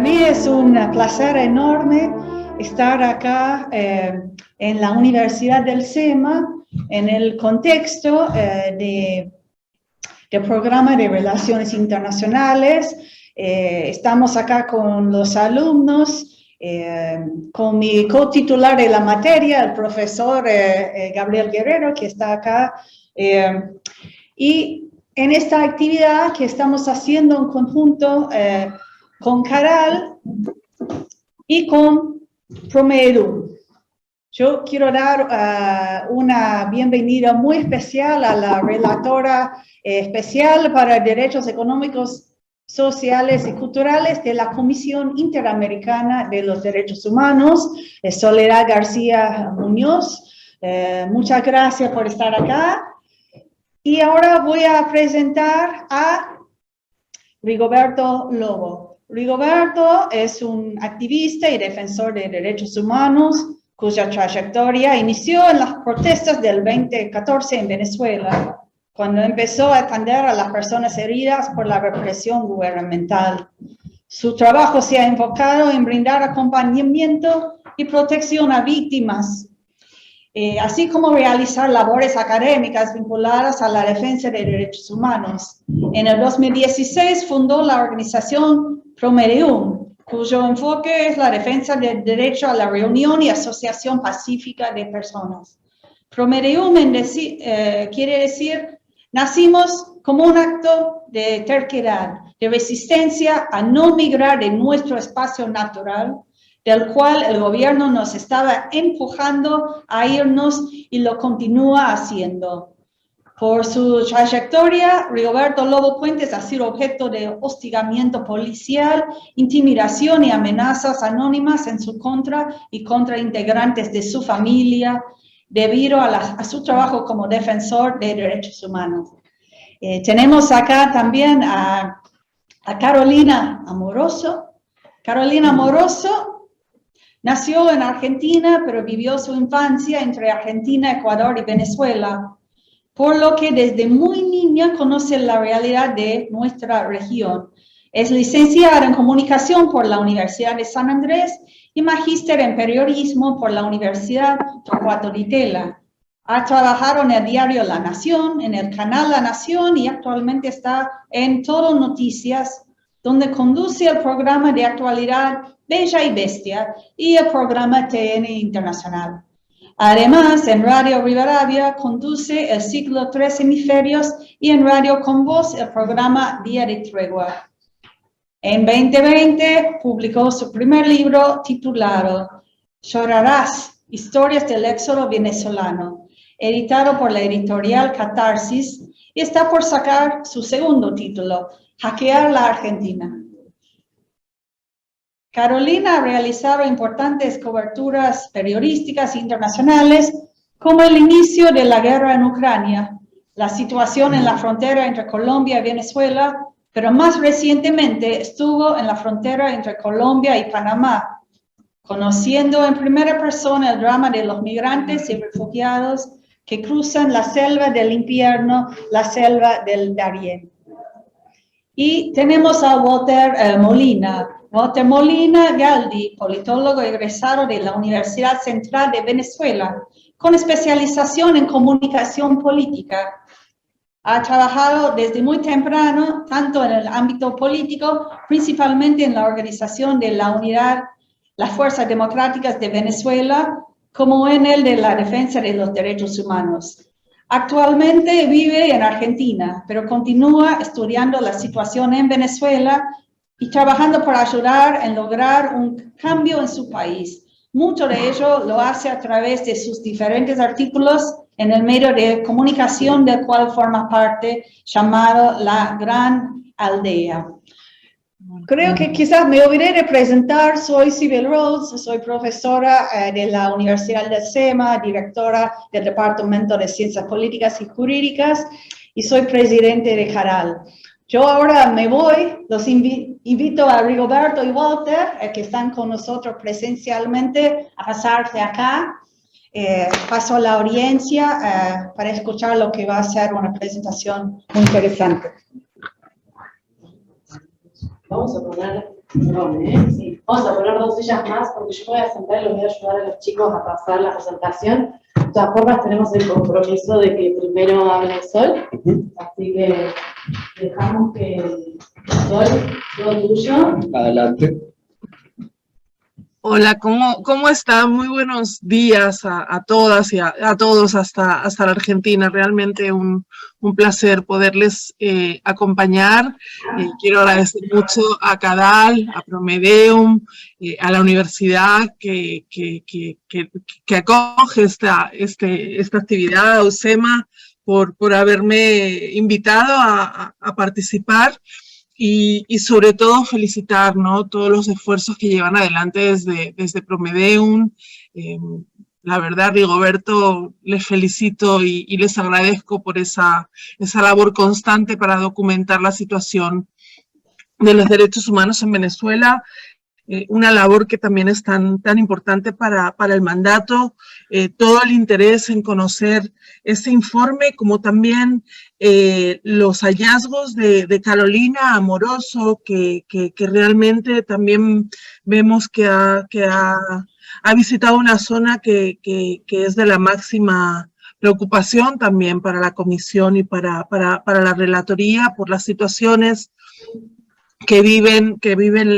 mí es un placer enorme estar acá en la Universidad del SEMA en el contexto del programa de Relaciones Internacionales. Estamos acá con los alumnos, con mi cotitular de la materia, el profesor Gabriel Guerrero, que está acá, y en esta actividad que estamos haciendo en conjunto con Caral y con Promerum. Yo quiero dar una bienvenida muy especial a la relatora especial para Derechos Económicos, Sociales y Culturales de la Comisión Interamericana de los Derechos Humanos, Soledad García Muñoz. Muchas gracias por estar acá. Y ahora voy a presentar a Rigoberto Lobo. Rigoberto es un activista y defensor de derechos humanos cuya trayectoria inició en las protestas del 2014 en Venezuela, cuando empezó a atender a las personas heridas por la represión gubernamental. Su trabajo se ha enfocado en brindar acompañamiento y protección a víctimas, así como realizar labores académicas vinculadas a la defensa de derechos humanos. En el 2016 fundó la organización Promerum, cuyo enfoque es la defensa del derecho a la reunión y asociación pacífica de personas. Promerum quiere decir, nacimos como un acto de terquedad, de resistencia a no migrar de nuestro espacio natural, del cual el gobierno nos estaba empujando a irnos y lo continúa haciendo. Por su trayectoria, Rigoberto Lobo Puentes ha sido objeto de hostigamiento policial, intimidación y amenazas anónimas en su contra y contra integrantes de su familia, debido a su trabajo como defensor de derechos humanos. Tenemos acá también a Carolina Amoroso. Carolina Amoroso nació en Argentina, pero vivió su infancia entre Argentina, Ecuador y Venezuela, por lo que desde muy niña conoce la realidad de nuestra región. Es licenciada en Comunicación por la Universidad de San Andrés y magíster en Periodismo por la Universidad Torcuato Di Tella. Ha trabajado en el diario La Nación, en el canal La Nación y actualmente está en Todo Noticias, donde conduce el programa de actualidad Bella y Bestia y el programa TN Internacional. Además, en Radio Rivadavia conduce el ciclo Tres Hemisferios y en Radio Con Voz el programa Día de Tregua. En 2020 publicó su primer libro titulado Llorarás, Historias del Éxodo Venezolano, editado por la editorial Catarsis, y está por sacar su segundo título, Hackear la Argentina. Carolina ha realizado importantes coberturas periodísticas internacionales, como el inicio de la guerra en Ucrania, la situación en la frontera entre Colombia y Venezuela, pero más recientemente estuvo en la frontera entre Colombia y Panamá, conociendo en primera persona el drama de los migrantes y refugiados que cruzan la selva del infierno, la selva del Darién. Y tenemos a Walter Molina. Walter Molina Galdi, politólogo egresado de la Universidad Central de Venezuela, con especialización en comunicación política. Ha trabajado desde muy temprano, tanto en el ámbito político, principalmente en la organización de la Unidad, las Fuerzas Democráticas de Venezuela, como en el de la defensa de los derechos humanos. Actualmente vive en Argentina, pero continúa estudiando la situación en Venezuela y trabajando por ayudar en lograr un cambio en su país. Mucho de ello lo hace a través de sus diferentes artículos en el medio de comunicación del cual forma parte, llamado La Gran Aldea. Creo que quizás me olvidé de presentar, soy Sibyl Rhodes, soy profesora de la Universidad del SEMA, directora del Departamento de Ciencias Políticas y Jurídicas y soy presidente de Caral. Yo ahora me voy, los invito a Rigoberto y Walter, que están con nosotros presencialmente, a pasarse acá. Paso a la audiencia para escuchar lo que va a ser una presentación muy interesante. Vamos a poner Perdón, sí. Vamos a poner 2 sillas más porque yo me voy a sentar y los voy a ayudar a los chicos a pasar la presentación. De todas formas, tenemos el compromiso de que primero hable Sol, así que dejamos que Sol, todo tuyo. Adelante. Hola, ¿cómo están? Muy buenos días a todas y a todos hasta la Argentina. Realmente un placer poderles acompañar. Quiero agradecer mucho a CADAL, a Promedeum, a la universidad que acoge esta actividad, a UCEMA, por haberme invitado a participar. Y sobre todo felicitar, ¿no?, todos los esfuerzos que llevan adelante desde Promedeum. La verdad, Rigoberto, les felicito y les agradezco por esa labor constante para documentar la situación de los derechos humanos en Venezuela. Una labor que también es tan importante para el mandato, todo el interés en conocer ese informe, como también los hallazgos de Carolina Amoroso, que realmente también vemos que ha visitado una zona que es de la máxima preocupación también para la comisión y para la relatoría por las situaciones que viven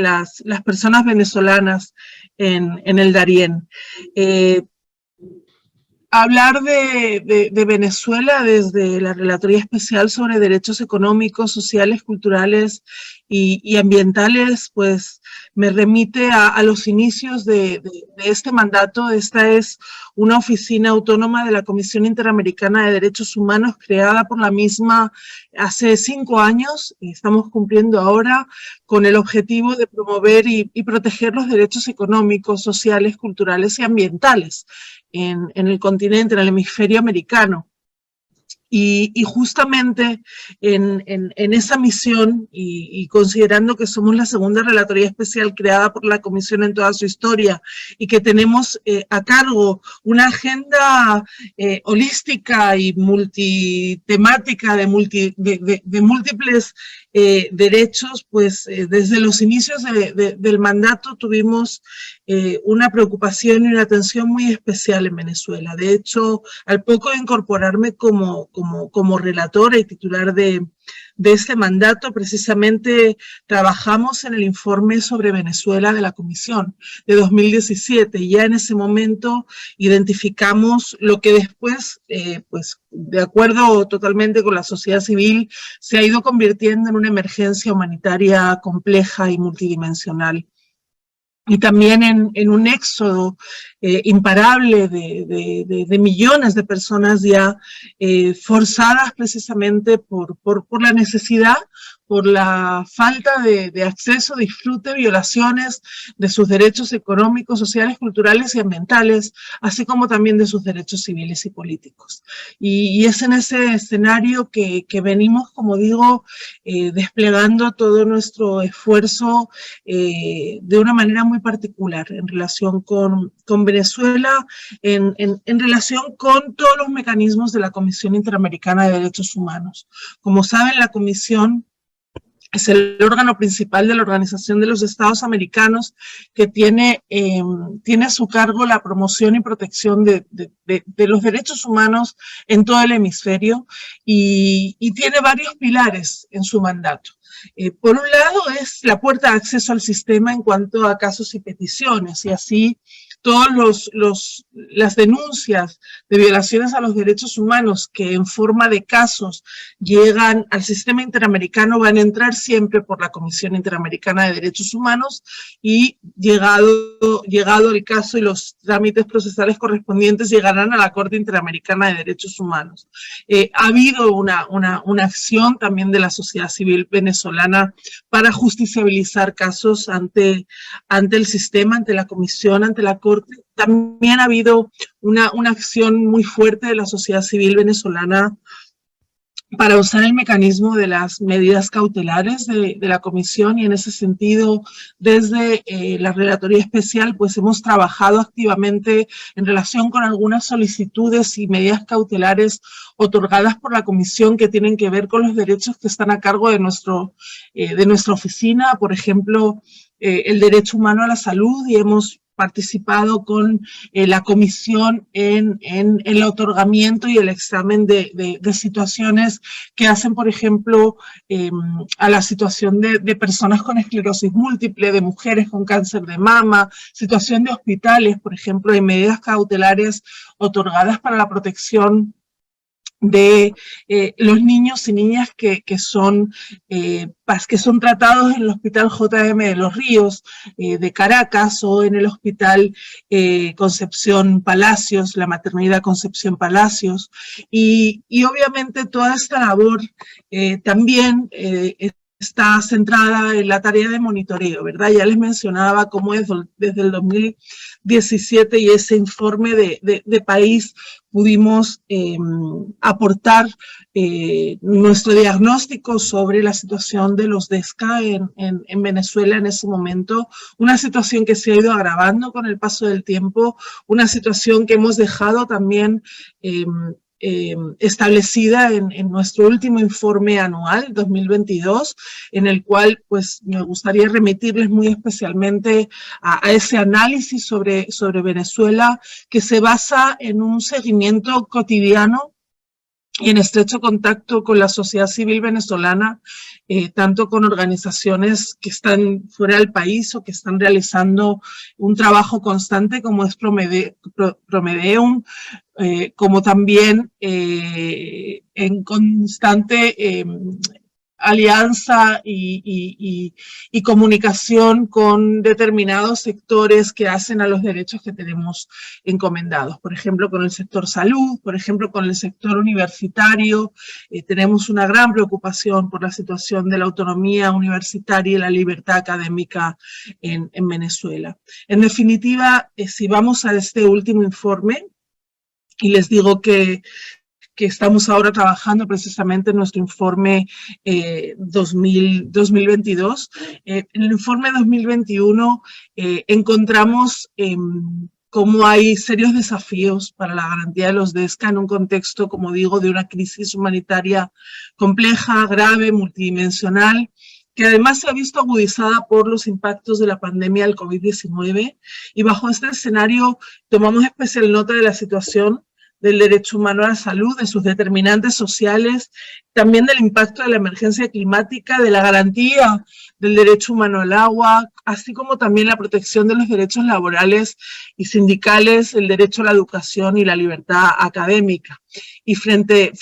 las personas venezolanas en el Darién. Hablar de Venezuela desde la Relatoría Especial sobre Derechos Económicos, Sociales, Culturales y Ambientales, pues me remite a los inicios de este mandato. Esta es una oficina autónoma de la Comisión Interamericana de Derechos Humanos, creada por la misma hace 5 años, y estamos cumpliendo ahora, con el objetivo de promover y proteger los derechos económicos, sociales, culturales y ambientales en el continente, en el hemisferio americano. Y justamente en esa misión, y considerando que somos la segunda relatoría especial creada por la Comisión en toda su historia, y que tenemos a cargo una agenda holística y multitemática de múltiples derechos, pues desde los inicios del mandato tuvimos una preocupación y una atención muy especial en Venezuela. De hecho, al poco de incorporarme como relatora y titular de este mandato, precisamente trabajamos en el informe sobre Venezuela de la Comisión de 2017, y ya en ese momento identificamos lo que después, pues de acuerdo totalmente con la sociedad civil, se ha ido convirtiendo en una emergencia humanitaria compleja y multidimensional. Y también en un éxodo imparable de millones de personas ya forzadas precisamente por la necesidad, por la falta de acceso, disfrute, violaciones de sus derechos económicos, sociales, culturales y ambientales, así como también de sus derechos civiles y políticos. Y es en ese escenario que venimos, como digo, desplegando todo nuestro esfuerzo de una manera muy particular en relación con Venezuela, en relación con todos los mecanismos de la Comisión Interamericana de Derechos Humanos. Como saben, la Comisión es el órgano principal de la Organización de los Estados Americanos, que tiene a su cargo la promoción y protección de los derechos humanos en todo el hemisferio, y tiene varios pilares en su mandato. Por un lado es la puerta de acceso al sistema en cuanto a casos y peticiones, y así todas las denuncias de violaciones a los derechos humanos que en forma de casos llegan al sistema interamericano van a entrar siempre por la Comisión Interamericana de Derechos Humanos, y llegado el caso y los trámites procesales correspondientes llegarán a la Corte Interamericana de Derechos Humanos. Ha habido una acción también de la sociedad civil venezolana para justiciabilizar casos ante el sistema, ante la Comisión, ante la Corte. También ha habido una acción muy fuerte de la sociedad civil venezolana para usar el mecanismo de las medidas cautelares de la Comisión, y en ese sentido, desde la Relatoría Especial, pues hemos trabajado activamente en relación con algunas solicitudes y medidas cautelares otorgadas por la Comisión que tienen que ver con los derechos que están a cargo de nuestra oficina, por ejemplo, el derecho humano a la salud, y hemos participado con la comisión en el otorgamiento y el examen de situaciones que hacen, por ejemplo, a la situación de personas con esclerosis múltiple, de mujeres con cáncer de mama, situación de hospitales, por ejemplo, de medidas cautelares otorgadas para la protección de los niños y niñas que son tratados en el Hospital JM de Los Ríos de Caracas, o en el Hospital Concepción Palacios, la maternidad Concepción Palacios, y obviamente toda esta labor también está centrada en la tarea de monitoreo, ¿verdad? Ya les mencionaba cómo desde el 2017 y ese informe de país pudimos aportar nuestro diagnóstico sobre la situación de los DESCA en Venezuela en ese momento, una situación que se ha ido agravando con el paso del tiempo, una situación que hemos dejado también establecida en nuestro último informe anual 2022, en el cual pues me gustaría remitirles muy especialmente a ese análisis sobre Venezuela, que se basa en un seguimiento cotidiano y en estrecho contacto con la sociedad civil venezolana, tanto con organizaciones que están fuera del país o que están realizando un trabajo constante como es Promedeum, como también en constante alianza y comunicación con determinados sectores que hacen a los derechos que tenemos encomendados. Por ejemplo, con el sector salud, por ejemplo, con el sector universitario. Tenemos una gran preocupación por la situación de la autonomía universitaria y la libertad académica en Venezuela. En definitiva, si vamos a este último informe, y les digo que estamos ahora trabajando precisamente en nuestro informe 2022. En el informe 2021 encontramos cómo hay serios desafíos para la garantía de los DESCA en un contexto, como digo, de una crisis humanitaria compleja, grave, multidimensional, que además se ha visto agudizada por los impactos de la pandemia del COVID-19, y bajo este escenario tomamos especial nota de la situación del derecho humano a la salud, de sus determinantes sociales, también del impacto de la emergencia climática, de la garantía del derecho humano al agua, así como también la protección de los derechos laborales y sindicales, el derecho a la educación y la libertad académica. Y frente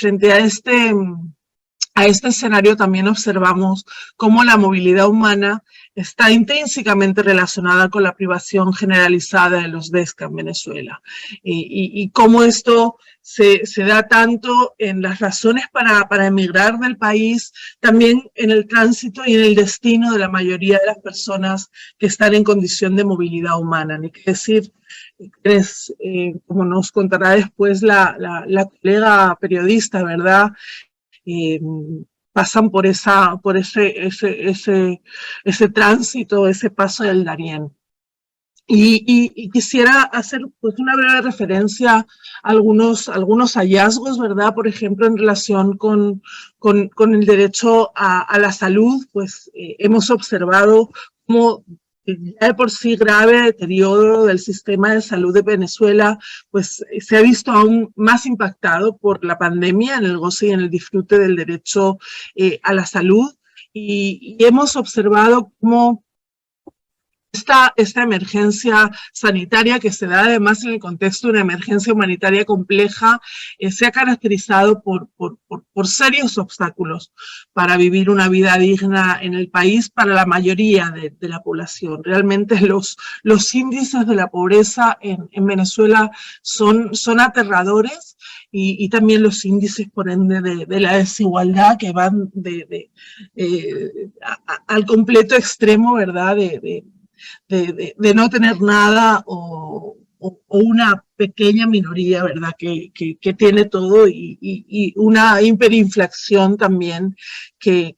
a este escenario también observamos cómo la movilidad humana está intrínsecamente relacionada con la privación generalizada de los DESCA en Venezuela, y cómo esto se da tanto en las razones para emigrar del país, también en el tránsito y en el destino de la mayoría de las personas que están en condición de movilidad humana. Ni que decir, como nos contará después la colega periodista, ¿verdad?, pasan por ese tránsito, ese paso del Darién. Y quisiera hacer pues una breve referencia a algunos hallazgos, ¿verdad? Por ejemplo, en relación con el derecho a la salud, pues hemos observado cómo ya de por sí grave deterioro del sistema de salud de Venezuela, pues se ha visto aún más impactado por la pandemia en el goce y en el disfrute del derecho a la salud, y hemos observado cómo esta emergencia sanitaria, que se da además en el contexto de una emergencia humanitaria compleja, se ha caracterizado por serios obstáculos para vivir una vida digna en el país para la mayoría de la población. Realmente los índices de la pobreza en Venezuela son aterradores, y también los índices, por ende, de la desigualdad, que van al completo extremo, ¿verdad?, de no tener nada o una pequeña minoría, ¿verdad?, que tiene todo y una hiperinflación también que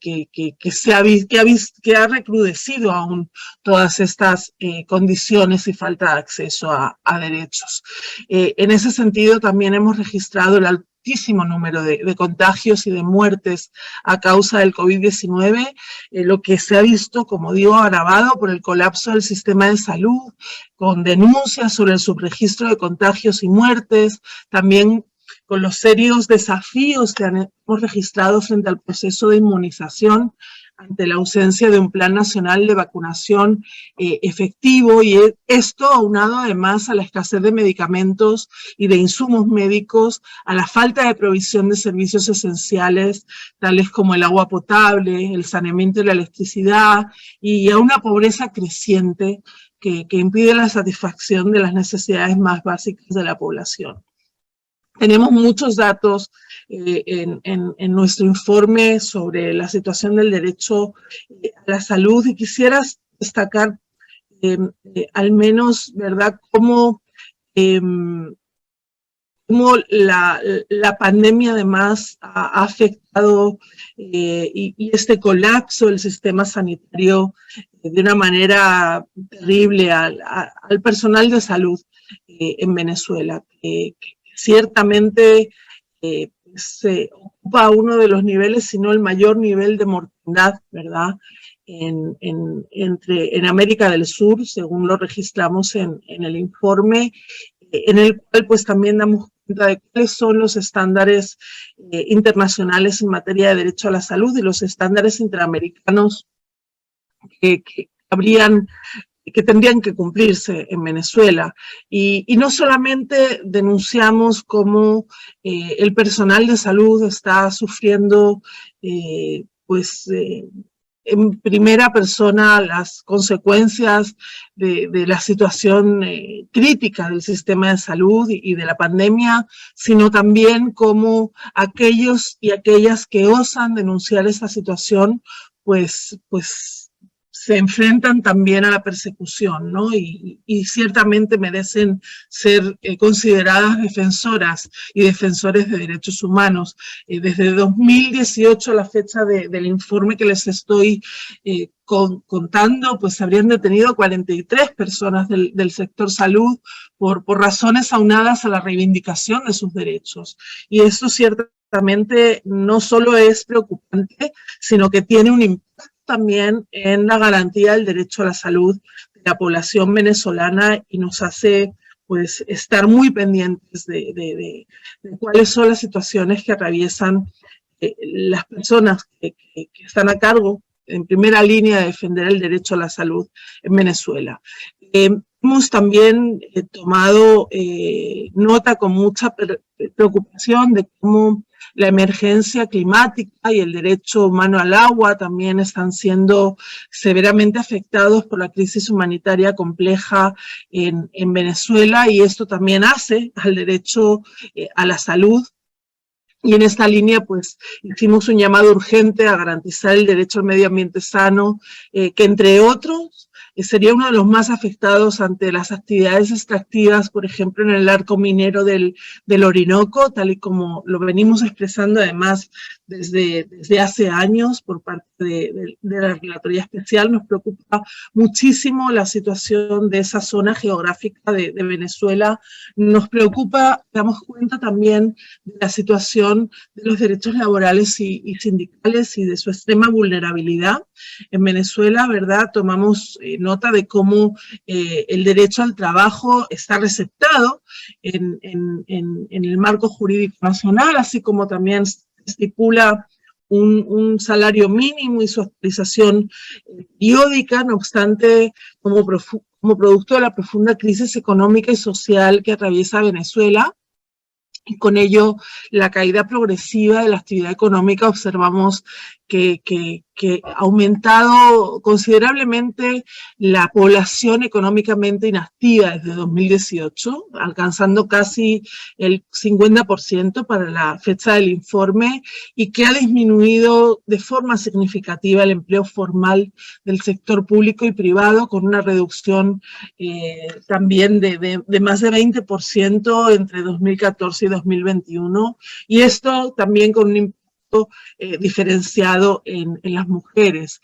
ha recrudecido aún todas estas condiciones y falta de acceso a derechos. En ese sentido, también hemos registrado el altísimo número de contagios y de muertes a causa del COVID-19, lo que se ha visto, como digo, agravado por el colapso del sistema de salud, con denuncias sobre el subregistro de contagios y muertes, también con los serios desafíos que hemos registrado frente al proceso de inmunización ante la ausencia de un plan nacional de vacunación efectivo, y esto aunado además a la escasez de medicamentos y de insumos médicos, a la falta de provisión de servicios esenciales tales como el agua potable, el saneamiento y la electricidad, y a una pobreza creciente que impide la satisfacción de las necesidades más básicas de la población. Tenemos muchos datos en nuestro informe sobre la situación del derecho a la salud, y quisiera destacar al menos, ¿verdad?, cómo la pandemia además ha afectado y este colapso del sistema sanitario de una manera terrible al personal de salud en Venezuela, que ciertamente se ocupa uno de los niveles, si no el mayor nivel de mortandad, ¿verdad?, en América del Sur, según lo registramos en el informe, en el cual pues también damos cuenta de cuáles son los estándares internacionales en materia de derecho a la salud y los estándares interamericanos que tendrían que cumplirse en Venezuela. Y no solamente denunciamos cómo el personal de salud está sufriendo en primera persona las consecuencias de la situación crítica del sistema de salud y de la pandemia, sino también cómo aquellos y aquellas que osan denunciar esta situación, pues se enfrentan también a la persecución, ¿no? Y ciertamente merecen ser consideradas defensoras y defensores de derechos humanos. Desde 2018, a la fecha del informe que les estoy contando, pues se habrían detenido 43 personas del sector salud por razones aunadas a la reivindicación de sus derechos. Y eso ciertamente no solo es preocupante, sino que tiene un impacto también en la garantía del derecho a la salud de la población venezolana, y nos hace pues estar muy pendientes de cuáles son las situaciones que atraviesan las personas que están a cargo en primera línea de defender el derecho a la salud en Venezuela. Hemos también tomado nota con mucha preocupación de cómo la emergencia climática y el derecho humano al agua también están siendo severamente afectados por la crisis humanitaria compleja en Venezuela, y esto también hace al derecho a la salud. Y en esta línea, pues, hicimos un llamado urgente a garantizar el derecho al medio ambiente sano, que entre otros sería uno de los más afectados ante las actividades extractivas, por ejemplo, en el arco minero del Orinoco, tal y como lo venimos expresando además desde hace años por parte de la Relatoría Especial. Nos preocupa muchísimo la situación de esa zona geográfica de Venezuela. Nos preocupa, damos cuenta también de la situación de los derechos laborales y sindicales y de su extrema vulnerabilidad en Venezuela, ¿verdad? Tomamos nota de cómo el derecho al trabajo está receptado en el marco jurídico nacional, así como también estipula un salario mínimo y su actualización periódica. No obstante, como producto de la profunda crisis económica y social que atraviesa Venezuela, y con ello la caída progresiva de la actividad económica, observamos que ha aumentado considerablemente la población económicamente inactiva desde 2018, alcanzando casi el 50% para la fecha del informe, y que ha disminuido de forma significativa el empleo formal del sector público y privado, con una reducción también de más de 20% entre 2014 y 2021, y esto también con un impacto diferenciado en las mujeres.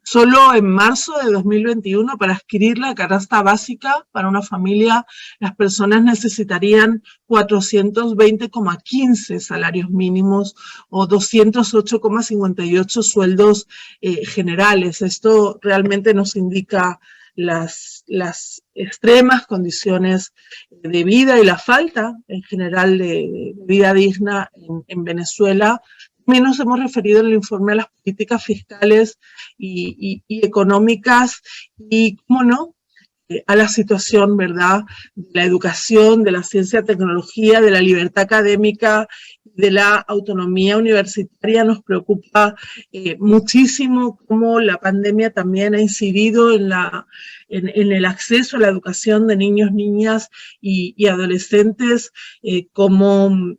Solo en marzo de 2021, para adquirir la canasta básica para una familia, las personas necesitarían 420,15 salarios mínimos o 208,58 sueldos generales. Esto realmente nos indica las extremas condiciones de vida y la falta en general de vida digna en Venezuela. También nos hemos referido en el informe a las políticas fiscales y económicas y, cómo no, a la situación, ¿verdad?, de la educación, de la ciencia, tecnología, de la libertad académica, de la autonomía universitaria. Nos preocupa muchísimo cómo la pandemia también ha incidido en el acceso a la educación de niños, niñas y adolescentes, como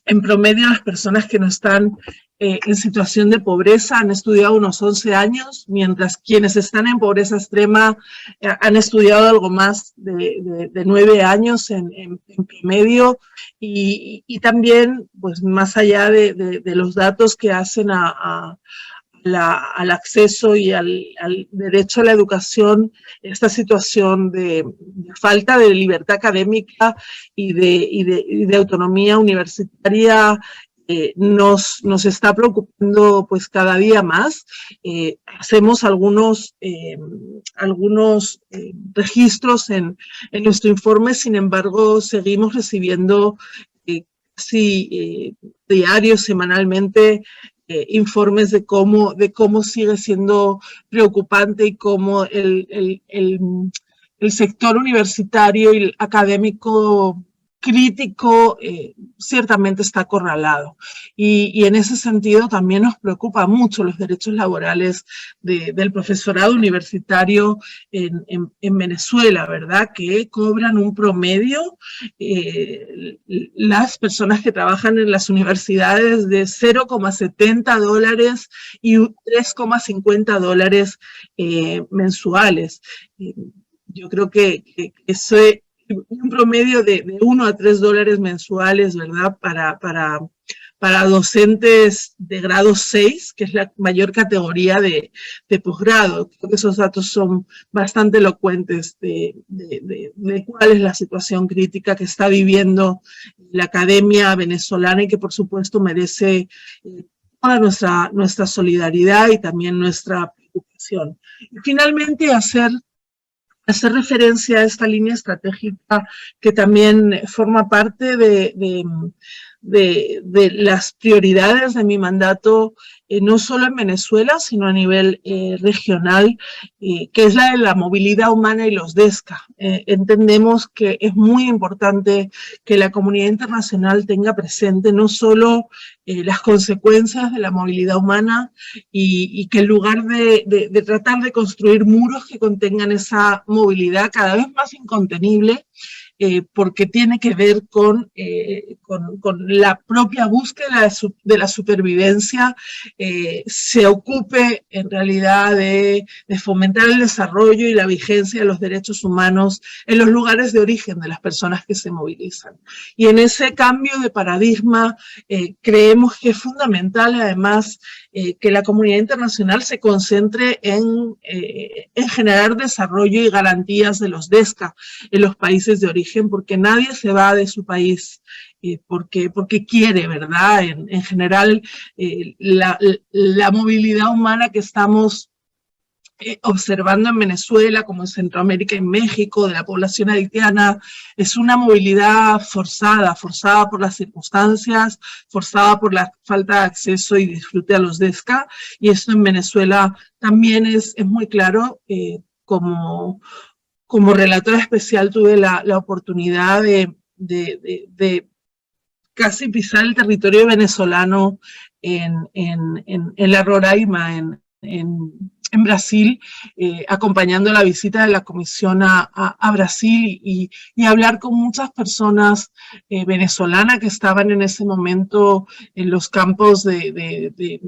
en promedio las personas que no están en situación de pobreza han estudiado unos 11 años, mientras quienes están en pobreza extrema han estudiado algo más de 9 años en promedio, y también, pues más allá de los datos que hacen al acceso y al derecho a la educación, esta situación de falta de libertad académica y de autonomía universitaria nos está preocupando pues cada día más. Hacemos algunos registros en nuestro informe, sin embargo seguimos recibiendo casi diarios, semanalmente, informes de cómo sigue siendo preocupante y cómo el sector universitario y académico crítico ciertamente está acorralado. Y en ese sentido también nos preocupa mucho los derechos laborales del profesorado universitario en Venezuela, ¿verdad? Que cobran un promedio las personas que trabajan en las universidades de $0,70 y $3,50 mensuales. Yo creo que eso es un promedio de $1 a $3 mensuales, ¿verdad? Para docentes de grado 6, que es la mayor categoría de posgrado. Creo que esos datos son bastante elocuentes de cuál es la situación crítica que está viviendo la academia venezolana, y que por supuesto merece toda nuestra solidaridad y también nuestra preocupación. Y finalmente, hacer referencia a esta línea estratégica que también forma parte de las prioridades de mi mandato, no solo en Venezuela, sino a nivel regional, que es la de la movilidad humana y los DESCA. Entendemos que es muy importante que la comunidad internacional tenga presente no solo las consecuencias de la movilidad humana, y que en lugar de tratar de construir muros que contengan esa movilidad cada vez más incontenible, porque tiene que ver con la propia búsqueda de la supervivencia, se ocupe en realidad de fomentar el desarrollo y la vigencia de los derechos humanos en los lugares de origen de las personas que se movilizan. Y en ese cambio de paradigma creemos que es fundamental, además, que la comunidad internacional se concentre en generar desarrollo y garantías de los DESCA en los países de origen, porque nadie se va de su país porque quiere, ¿verdad? En general, la movilidad humana que estamos observando en Venezuela, como en Centroamérica y México, de la población haitiana, es una movilidad forzada por las circunstancias, forzada por la falta de acceso y disfrute a los DESCA, y esto en Venezuela también es muy claro. Como relatora especial tuve la oportunidad de casi pisar el territorio venezolano en la Roraima, en Brasil, acompañando la visita de la comisión a Brasil y hablar con muchas personas venezolanas que estaban en ese momento en los campos de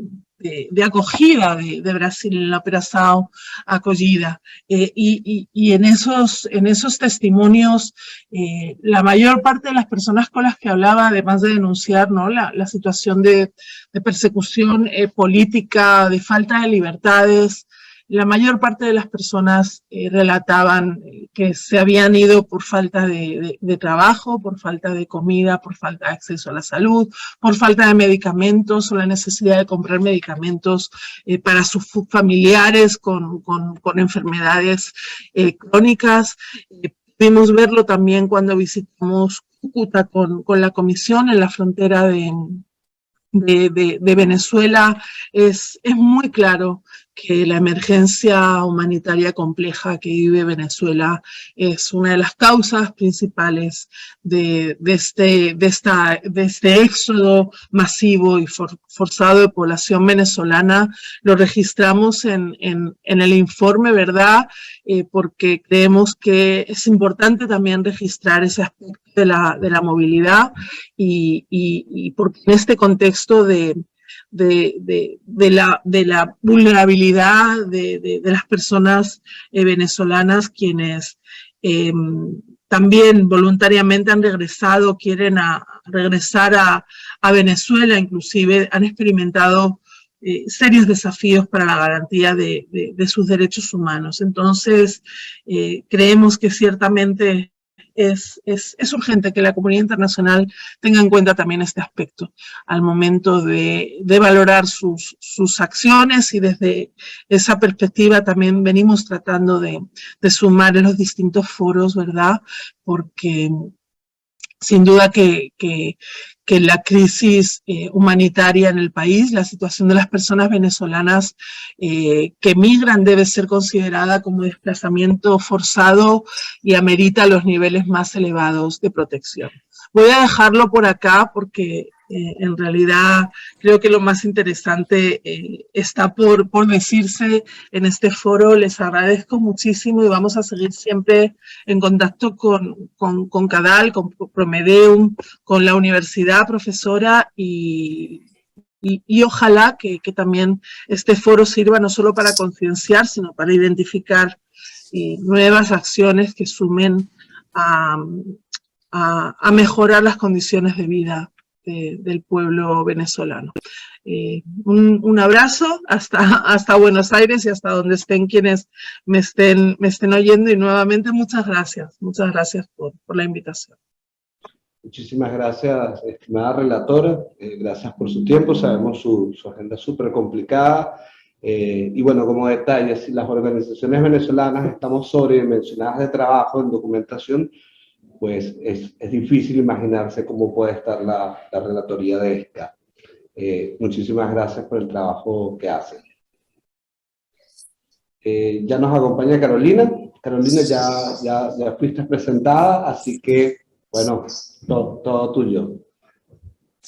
acogida de Brasil, en la Operación Acogida. Y en esos testimonios, la mayor parte de las personas con las que hablaba, además de denunciar, ¿no?, la situación de persecución política, de falta de libertades, la mayor parte de las personas relataban que se habían ido por falta de trabajo, por falta de comida, por falta de acceso a la salud, por falta de medicamentos o la necesidad de comprar medicamentos para sus familiares con enfermedades crónicas. Pudimos verlo también cuando visitamos Cúcuta con la comisión en la frontera de Venezuela. Es muy claro que la emergencia humanitaria compleja que vive Venezuela es una de las causas principales de este éxodo masivo y forzado de población venezolana. Lo registramos en el informe, ¿verdad? Porque creemos que es importante también registrar ese aspecto de la movilidad y porque en este contexto de la vulnerabilidad de las personas venezolanas, quienes también voluntariamente han regresado, quieren regresar a Venezuela, inclusive han experimentado serios desafíos para la garantía de sus derechos humanos. Entonces, creemos que ciertamente es urgente que la comunidad internacional tenga en cuenta también este aspecto al momento de valorar sus acciones, y desde esa perspectiva también venimos tratando de sumar en los distintos foros, ¿verdad? Porque sin duda que la crisis humanitaria en el país, la situación de las personas venezolanas que migran debe ser considerada como desplazamiento forzado y amerita los niveles más elevados de protección. Voy a dejarlo por acá porque en realidad creo que lo más interesante está por decirse en este foro. Les agradezco muchísimo y vamos a seguir siempre en contacto con CADAL, con Promedeum, con la universidad, profesora, y ojalá que también este foro sirva no solo para concienciar, sino para identificar nuevas acciones que sumen a mejorar las condiciones de vida del pueblo venezolano. Un abrazo hasta Buenos Aires y hasta donde estén quienes me estén oyendo, y nuevamente muchas gracias por la invitación. Muchísimas gracias, estimada relatora, gracias por su tiempo. Sabemos su agenda súper complicada, y bueno, como detalle, si las organizaciones venezolanas estamos sobredimensionadas de trabajo en documentación, pues es difícil imaginarse cómo puede estar la relatoría de esta. Muchísimas gracias por el trabajo que hacen. Ya nos acompaña Carolina. Carolina, ya fuiste presentada, así que, bueno, todo tuyo.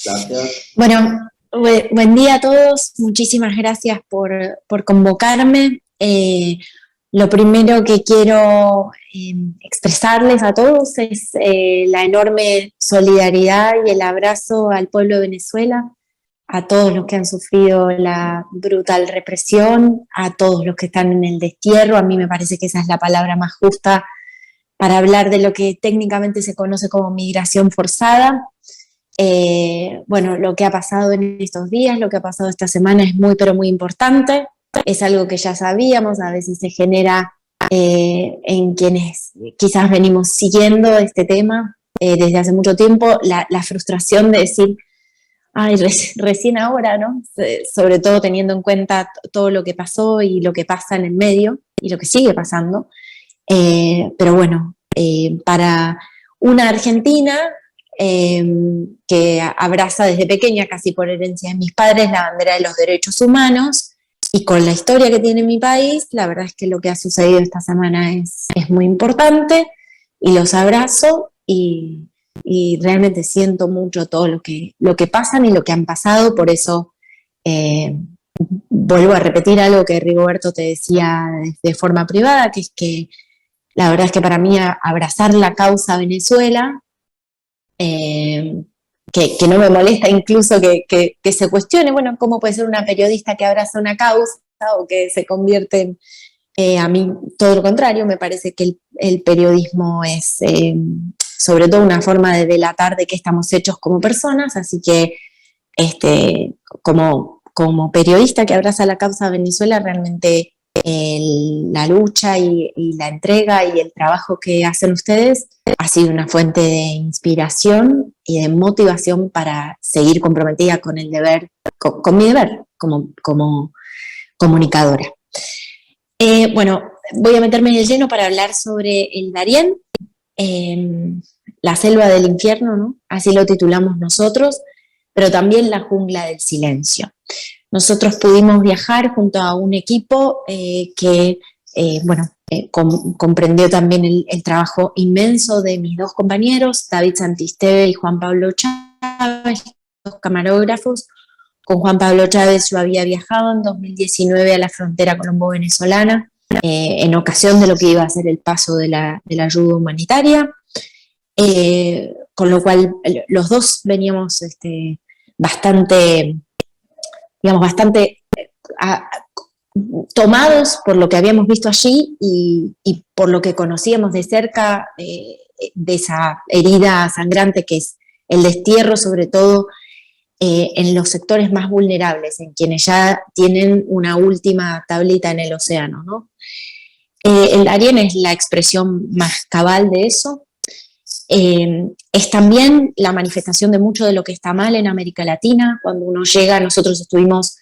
Gracias. Bueno, buen día a todos. Muchísimas gracias por convocarme. Lo primero que quiero expresarles a todos es la enorme solidaridad y el abrazo al pueblo de Venezuela, a todos los que han sufrido la brutal represión, a todos los que están en el destierro. A mí me parece que esa es la palabra más justa para hablar de lo que técnicamente se conoce como migración forzada. Bueno, lo que ha pasado en estos días, lo que ha pasado esta semana es muy, pero muy importante. Es algo que ya sabíamos, a veces se genera en quienes quizás venimos siguiendo este tema desde hace mucho tiempo, la frustración de decir, ay, recién ahora, ¿no? Sobre todo teniendo en cuenta todo lo que pasó y lo que pasa en el medio y lo que sigue pasando. Pero bueno, para una argentina que abraza desde pequeña, casi por herencia de mis padres, la bandera de los derechos humanos, y con la historia que tiene mi país, la verdad es que lo que ha sucedido esta semana es muy importante, y los abrazo, y y realmente siento mucho todo lo que pasan y lo que han pasado, por eso vuelvo a repetir algo que Rigoberto te decía de forma privada, que es que la verdad es que para mí abrazar la causa Venezuela, que no me molesta incluso que se cuestione, bueno, cómo puede ser una periodista que abraza una causa o que se convierte en, a mí todo lo contrario, me parece que el periodismo es sobre todo una forma de delatar de qué estamos hechos como personas, así que como periodista que abraza la causa Venezuela, realmente la lucha y la entrega y el trabajo que hacen ustedes ha sido una fuente de inspiración y de motivación para seguir comprometida con el deber, con mi deber como comunicadora. Bueno, voy a meterme en el lleno para hablar sobre el Darién, la selva del infierno, ¿no? Así lo titulamos nosotros, pero también la jungla del silencio. Nosotros pudimos viajar junto a un equipo que comprendió también el trabajo inmenso de mis dos compañeros, David Santisteve y Juan Pablo Chávez, dos camarógrafos. Con Juan Pablo Chávez yo había viajado en 2019 a la frontera colombo-venezolana en ocasión de lo que iba a ser el paso de la ayuda humanitaria, con lo cual los dos veníamos bastante tomados por lo que habíamos visto allí y por lo que conocíamos de cerca de esa herida sangrante que es el destierro, sobre todo en los sectores más vulnerables, en quienes ya tienen una última tablita en el océano, ¿no? El Darién es la expresión más cabal de eso. Es también la manifestación de mucho de lo que está mal en América Latina. Cuando uno llega, nosotros estuvimos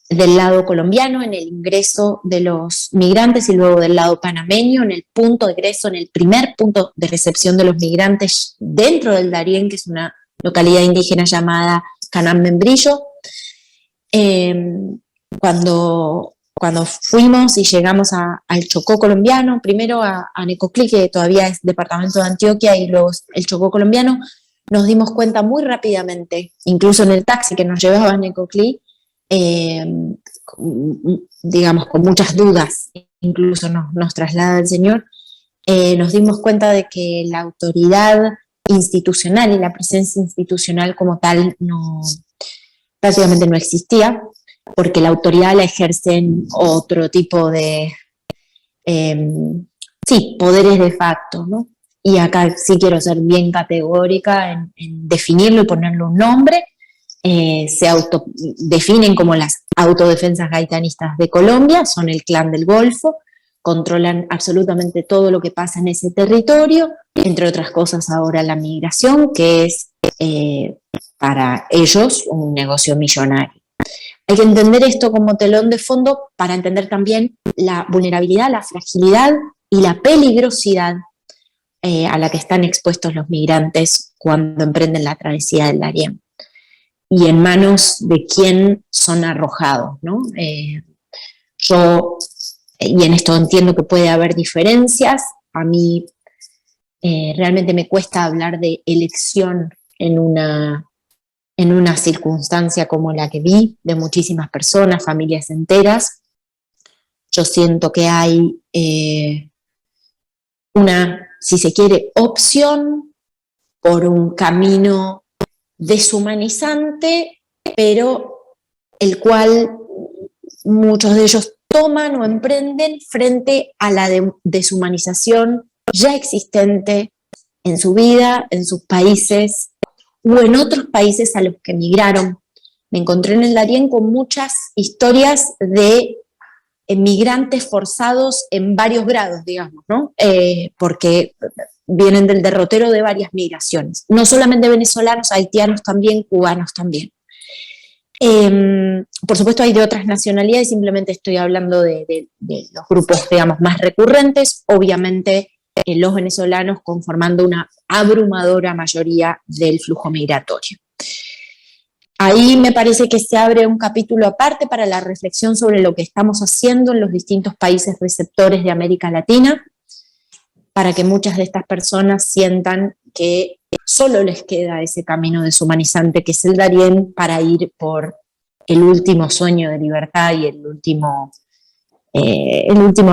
del lado colombiano en el ingreso de los migrantes y luego del lado panameño en el punto de ingreso, en el primer punto de recepción de los migrantes dentro del Darién, que es una localidad indígena llamada Canán Membrillo. Cuando fuimos y llegamos al Chocó colombiano, primero a Necoclí, que todavía es departamento de Antioquia, y luego el Chocó colombiano, nos dimos cuenta muy rápidamente, incluso en el taxi que nos llevaba a Necoclí, digamos con muchas dudas, incluso nos traslada el Señor, nos dimos cuenta de que la autoridad institucional y la presencia institucional como tal prácticamente no existía, porque la autoridad la ejercen otro tipo de poderes de facto, ¿no? Y acá sí quiero ser bien categórica en definirlo y ponerle un nombre. Se autodefinen como las autodefensas gaitanistas de Colombia, son el Clan del Golfo, controlan absolutamente todo lo que pasa en ese territorio, entre otras cosas ahora la migración, que es para ellos un negocio millonario. Hay que entender esto como telón de fondo para entender también la vulnerabilidad, la fragilidad y la peligrosidad a la que están expuestos los migrantes cuando emprenden la travesía del Darién y en manos de quién son arrojados, ¿no? Y en esto entiendo que puede haber diferencias. A mí realmente me cuesta hablar de elección en una circunstancia como la que vi, de muchísimas personas, familias enteras. Yo siento que hay una, si se quiere, opción por un camino deshumanizante, pero el cual muchos de ellos toman o emprenden frente a la deshumanización ya existente en su vida, en sus países o en otros países a los que emigraron. Me encontré en el Darién con muchas historias de migrantes forzados en varios grados, digamos, ¿no? Porque vienen del derrotero de varias migraciones, no solamente venezolanos, haitianos también, cubanos también. Por supuesto hay de otras nacionalidades, simplemente estoy hablando de los grupos, digamos, más recurrentes, obviamente los venezolanos conformando una abrumadora mayoría del flujo migratorio. Ahí me parece que se abre un capítulo aparte para la reflexión sobre lo que estamos haciendo en los distintos países receptores de América Latina, para que muchas de estas personas sientan que solo les queda ese camino deshumanizante que es el Darién para ir por el último sueño de libertad y el último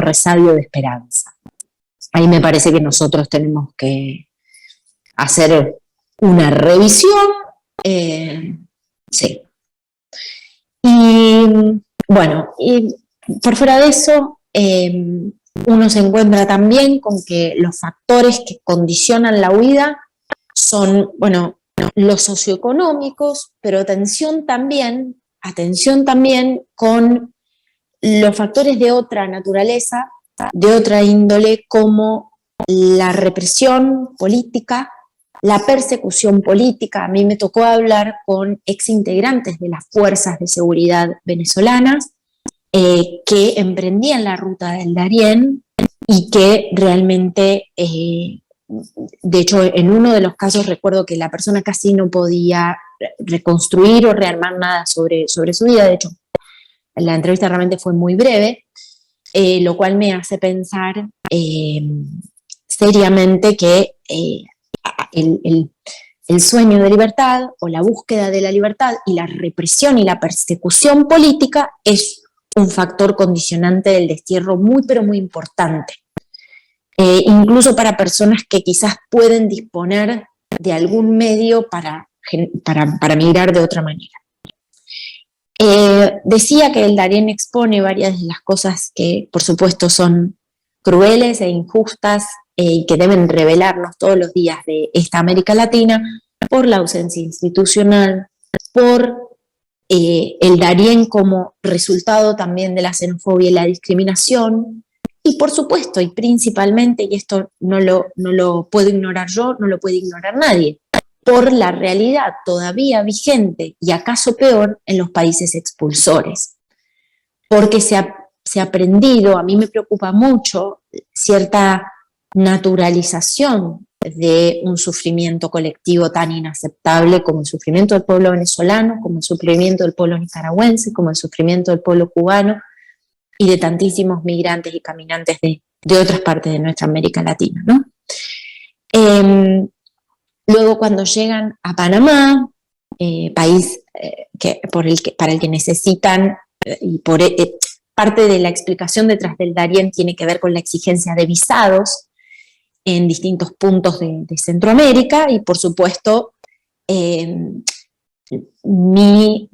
resabio de esperanza. Ahí me parece que nosotros tenemos que hacer una revisión. Sí. Y bueno, y por fuera de eso, uno se encuentra también con que los factores que condicionan la huida son, bueno, los socioeconómicos, pero atención también con los factores de otra naturaleza, de otra índole, como la represión política, la persecución política. A mí me tocó hablar con exintegrantes de las fuerzas de seguridad venezolanas que emprendían la ruta del Darién y que realmente, de hecho, en uno de los casos recuerdo que la persona casi no podía reconstruir o rearmar nada sobre su vida. De hecho, la entrevista realmente fue muy breve, lo cual me hace pensar seriamente que el sueño de libertad o la búsqueda de la libertad y la represión y la persecución política es un factor condicionante del destierro muy, pero muy importante. Incluso para personas que quizás pueden disponer de algún medio para migrar de otra manera. Decía que el Darién expone varias de las cosas que, por supuesto, son crueles e injustas y que deben revelarnos todos los días de esta América Latina por la ausencia institucional, por el Darién como resultado también de la xenofobia y la discriminación, y por supuesto, y principalmente, y esto no lo puedo ignorar yo, no lo puede ignorar nadie, por la realidad todavía vigente y acaso peor en los países expulsores. Porque se ha aprendido, a mí me preocupa mucho, cierta naturalización de un sufrimiento colectivo tan inaceptable como el sufrimiento del pueblo venezolano, como el sufrimiento del pueblo nicaragüense, como el sufrimiento del pueblo cubano y de tantísimos migrantes y caminantes de otras partes de nuestra América Latina, ¿no? Luego, cuando llegan a Panamá, país para el que necesitan, y parte de la explicación detrás del Darién tiene que ver con la exigencia de visados en distintos puntos de Centroamérica, y por supuesto, mi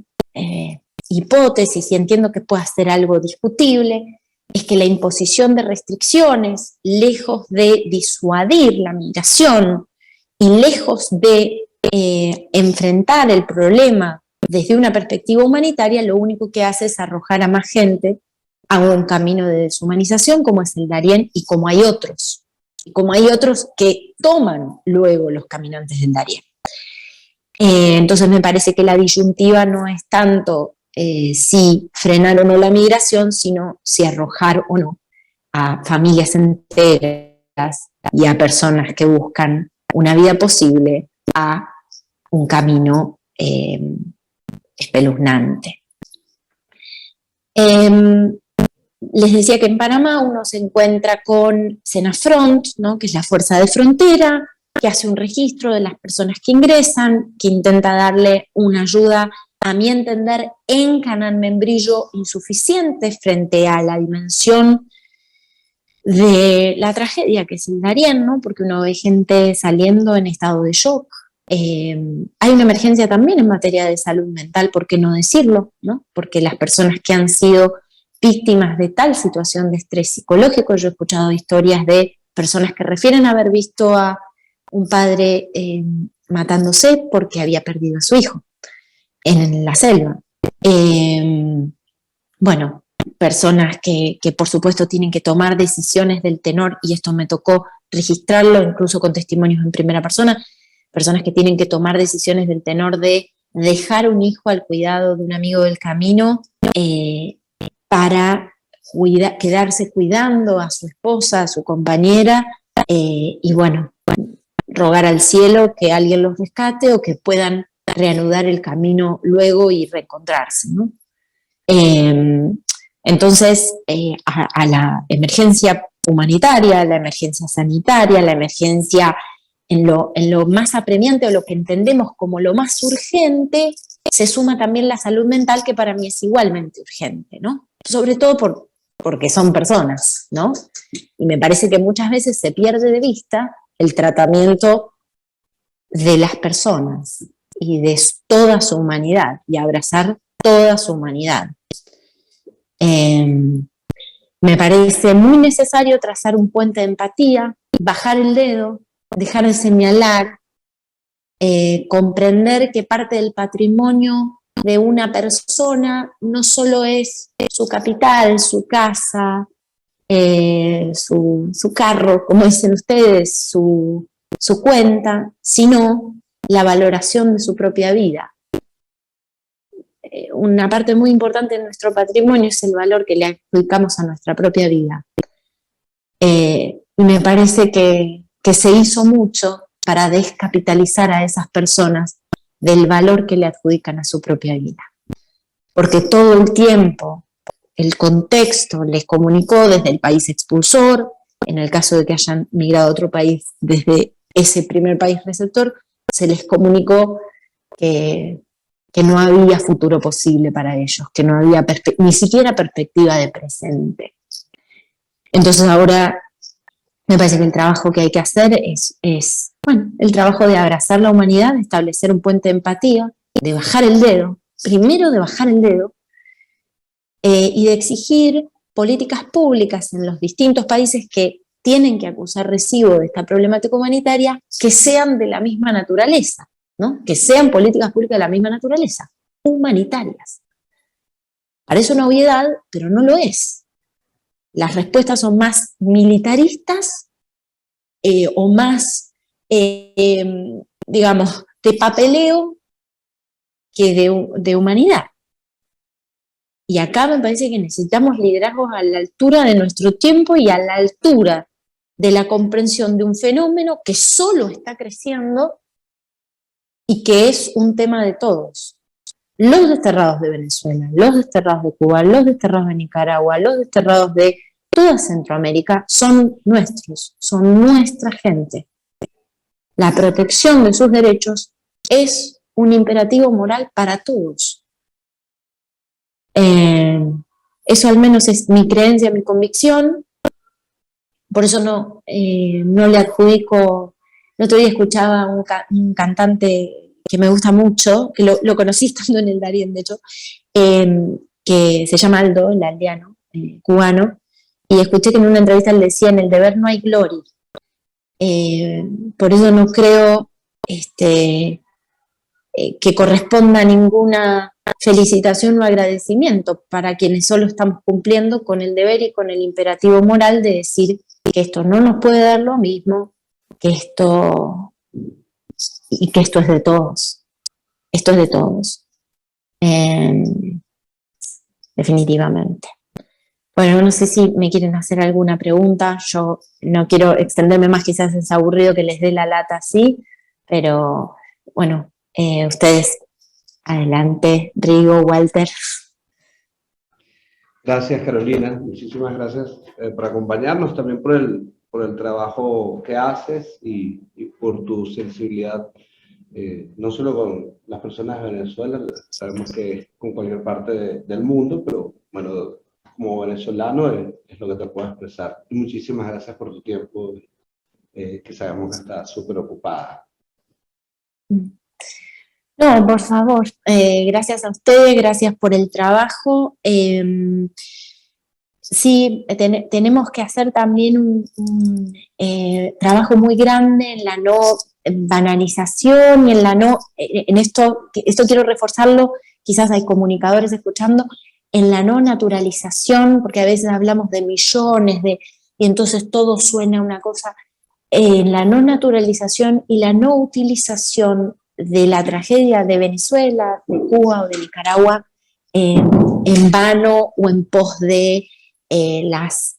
hipótesis, y entiendo que pueda ser algo discutible, es que la imposición de restricciones, lejos de disuadir la migración y lejos de enfrentar el problema desde una perspectiva humanitaria, lo único que hace es arrojar a más gente a un camino de deshumanización como es el Darién y como hay otros que toman luego los caminantes del Darién. Entonces me parece que la disyuntiva no es tanto si frenar o no la migración, sino si arrojar o no a familias enteras y a personas que buscan una vida posible a un camino espeluznante. Les decía que en Panamá uno se encuentra con Senafront, ¿no?, que es la fuerza de frontera, que hace un registro de las personas que ingresan, que intenta darle una ayuda, a mi entender, en Canal Membrillo insuficiente frente a la dimensión de la tragedia que es el Darién, ¿no?, porque uno ve gente saliendo en estado de shock. Hay una emergencia también en materia de salud mental, ¿por qué no decirlo?, ¿no? Porque las personas que han sido víctimas de tal situación de estrés psicológico, yo he escuchado historias de personas que refieren haber visto a un padre matándose porque había perdido a su hijo en la selva. Bueno, personas que por supuesto tienen que tomar decisiones del tenor, y esto me tocó registrarlo incluso con testimonios en primera persona, personas que tienen que tomar decisiones del tenor de dejar un hijo al cuidado de un amigo del camino para quedarse cuidando a su esposa, a su compañera, y bueno, rogar al cielo que alguien los rescate o que puedan reanudar el camino luego y reencontrarse, ¿no? Entonces, a la emergencia humanitaria, a la emergencia sanitaria, a la emergencia en lo más apremiante o lo que entendemos como lo más urgente, se suma también la salud mental, que para mí es igualmente urgente, ¿no? Sobre todo porque son personas, ¿no? Y me parece que muchas veces se pierde de vista el tratamiento de las personas y de toda su humanidad, y abrazar toda su humanidad. Me parece muy necesario trazar un puente de empatía, bajar el dedo, dejar de señalar, comprender que parte del patrimonio de una persona no solo es su capital, su casa, su carro, como dicen ustedes, su cuenta, sino la valoración de su propia vida. Una parte muy importante de nuestro patrimonio es el valor que le adjudicamos a nuestra propia vida. Y me parece que se hizo mucho para descapitalizar a esas personas del valor que le adjudican a su propia vida. Porque todo el tiempo el contexto les comunicó desde el país expulsor, en el caso de que hayan migrado a otro país desde ese primer país receptor, se les comunicó que no había futuro posible para ellos, que no había ni siquiera perspectiva de presente. Entonces ahora me parece que el trabajo que hay que hacer es el trabajo de abrazar la humanidad, de establecer un puente de empatía, de bajar el dedo, primero de bajar el dedo, y de exigir políticas públicas en los distintos países que tienen que acusar recibo de esta problemática humanitaria, que sean de la misma naturaleza, ¿no? Que sean políticas públicas de la misma naturaleza, humanitarias. Parece una obviedad, pero no lo es. Las respuestas son más militaristas o más, digamos, de papeleo que de humanidad. Y acá me parece que necesitamos liderazgos a la altura de nuestro tiempo y a la altura de la comprensión de un fenómeno que solo está creciendo y que es un tema de todos. Los desterrados de Venezuela, los desterrados de Cuba, los desterrados de Nicaragua, los desterrados de toda Centroamérica son nuestros, son nuestra gente. La protección de sus derechos es un imperativo moral para todos. Eso al menos es mi creencia, mi convicción. Por eso no le adjudico. El otro día escuchaba un cantante que me gusta mucho, que lo conocí estando en el Darién, de hecho, que se llama Aldo, el aldeano, cubano, y escuché que en una entrevista él decía: en el deber no hay gloria. Por eso no creo que corresponda a ninguna felicitación o agradecimiento para quienes solo estamos cumpliendo con el deber y con el imperativo moral de decir que esto no nos puede dar lo mismo, que esto es de todos. Esto es de todos. Definitivamente. Bueno, no sé si me quieren hacer alguna pregunta. Yo no quiero extenderme más, quizás es aburrido que les dé la lata así, pero bueno, ustedes, adelante, Rigo, Walter. Gracias, Carolina. Muchísimas gracias por acompañarnos, también por el trabajo que haces y por tu sensibilidad, no solo con las personas de Venezuela, sabemos que con cualquier parte del mundo, pero bueno, como venezolano es lo que te puedo expresar. Y muchísimas gracias por tu tiempo, que sabemos que estás súper ocupada. No, por favor, gracias a ustedes, gracias por el trabajo. Sí, tenemos que hacer también un trabajo muy grande en la no banalización y en la no, en esto quiero reforzarlo, quizás hay comunicadores escuchando, en la no naturalización, porque a veces hablamos de millones, y entonces todo suena una cosa, en la no naturalización y la no utilización de la tragedia de Venezuela, de Cuba o de Nicaragua en vano o en pos de las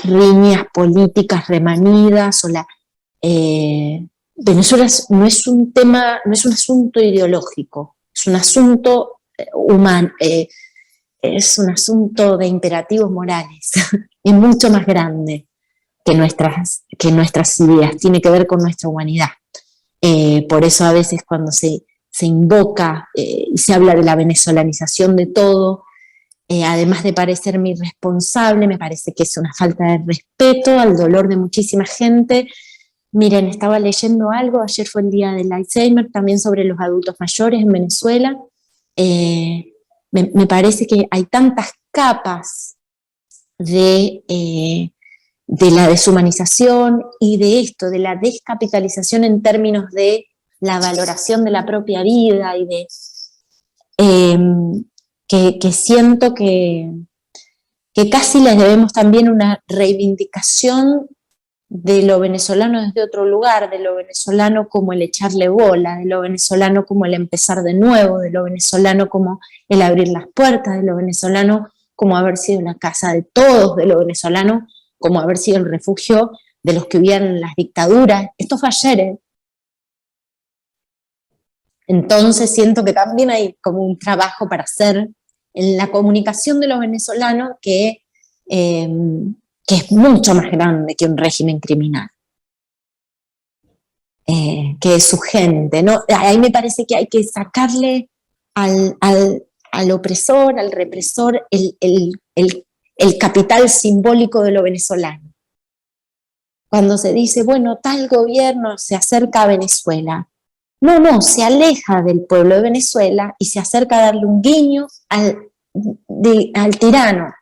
riñas políticas remanidas o Venezuela no es un tema, no es un asunto ideológico, es un asunto humano, es un asunto de imperativos morales y mucho más grande. que nuestras ideas, tiene que ver con nuestra humanidad. Por eso a veces cuando se invoca y se habla de la venezolanización de todo, además de parecerme irresponsable, me parece que es una falta de respeto al dolor de muchísima gente. Miren, estaba leyendo algo, ayer fue el día del Alzheimer, también sobre los adultos mayores en Venezuela. Me parece que hay tantas capas de la deshumanización y de esto, de la descapitalización en términos de la valoración de la propia vida y de que siento que casi les debemos también una reivindicación de lo venezolano desde otro lugar, de lo venezolano como el echarle bola, de lo venezolano como el empezar de nuevo, de lo venezolano como el abrir las puertas, de lo venezolano como haber sido la casa de todos, de lo venezolano como haber sido el refugio de los que vivían en las dictaduras. Esto fue ayer, Entonces siento que también hay como un trabajo para hacer en la comunicación de los venezolanos que es mucho más grande que un régimen criminal, que es su gente, ¿no? Ahí me parece que hay que sacarle al opresor, al represor, el capital simbólico de lo venezolano. Cuando se dice, bueno, tal gobierno se acerca a Venezuela. No, se aleja del pueblo de Venezuela y se acerca a darle un guiño al tirano.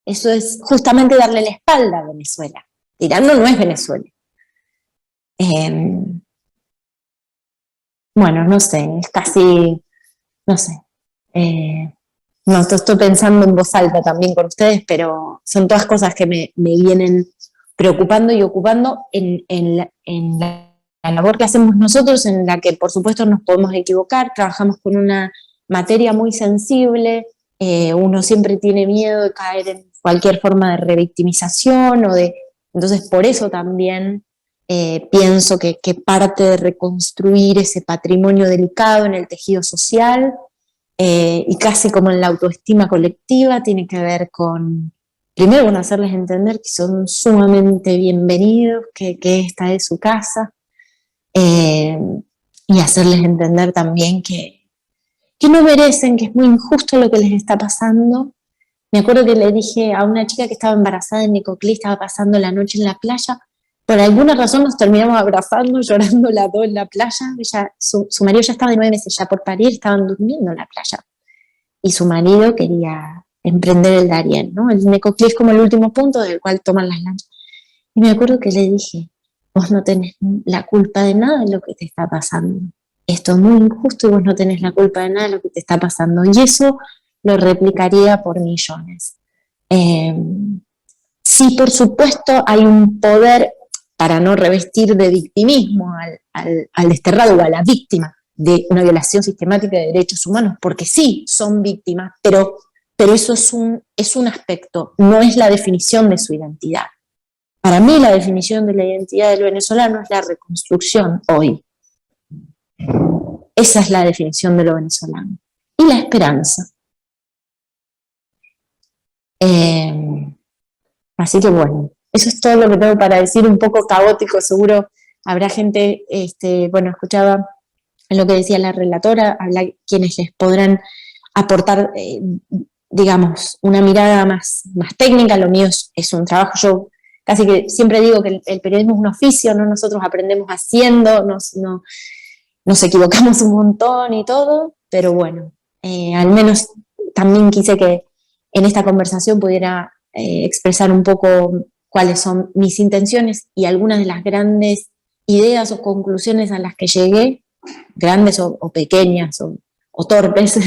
Eso es justamente darle la espalda a Venezuela. Tirano no es Venezuela. Bueno, no sé, es casi, no sé. No, estoy pensando en voz alta también con ustedes, pero son todas cosas que me vienen preocupando y ocupando en la labor que hacemos nosotros, en la que por supuesto nos podemos equivocar, trabajamos con una materia muy sensible, uno siempre tiene miedo de caer en cualquier forma de revictimización, entonces por eso también pienso que parte de reconstruir ese patrimonio delicado en el tejido social, y casi como en la autoestima colectiva, tiene que ver con, primero, con hacerles entender que son sumamente bienvenidos, que esta es su casa, y hacerles entender también que no merecen, que es muy injusto lo que les está pasando. Me acuerdo que le dije a una chica que estaba embarazada en Necoclí, estaba pasando la noche en la playa, por alguna razón nos terminamos abrazando, llorando las dos en la playa. Su marido ya estaba de 9 meses ya por parir, estaban durmiendo en la playa. Y su marido quería emprender el Darién, ¿no? El Necoclí es como el último punto del cual toman las lanchas. Y me acuerdo que le dije, vos no tenés la culpa de nada de lo que te está pasando. Esto es muy injusto y vos no tenés la culpa de nada de lo que te está pasando. Y eso lo replicaría por millones. Sí, por supuesto, hay un poder para no revestir de victimismo al desterrado o a la víctima de una violación sistemática de derechos humanos, porque sí, son víctimas, pero eso es un aspecto, no es la definición de su identidad. Para mí la definición de la identidad del venezolano es la reconstrucción hoy. Esa es la definición de lo venezolano. Y la esperanza. Así que bueno, eso es todo lo que tengo para decir, un poco caótico, seguro habrá gente, bueno, escuchaba lo que decía la relatora, habla quienes les podrán aportar, digamos, una mirada más técnica. Lo mío es un trabajo, yo casi que siempre digo que el periodismo es un oficio, ¿no? Nosotros aprendemos haciendo, nos equivocamos un montón y todo, pero bueno, al menos también quise que en esta conversación pudiera expresar un poco cuáles son mis intenciones y algunas de las grandes ideas o conclusiones a las que llegué, grandes o pequeñas o torpes,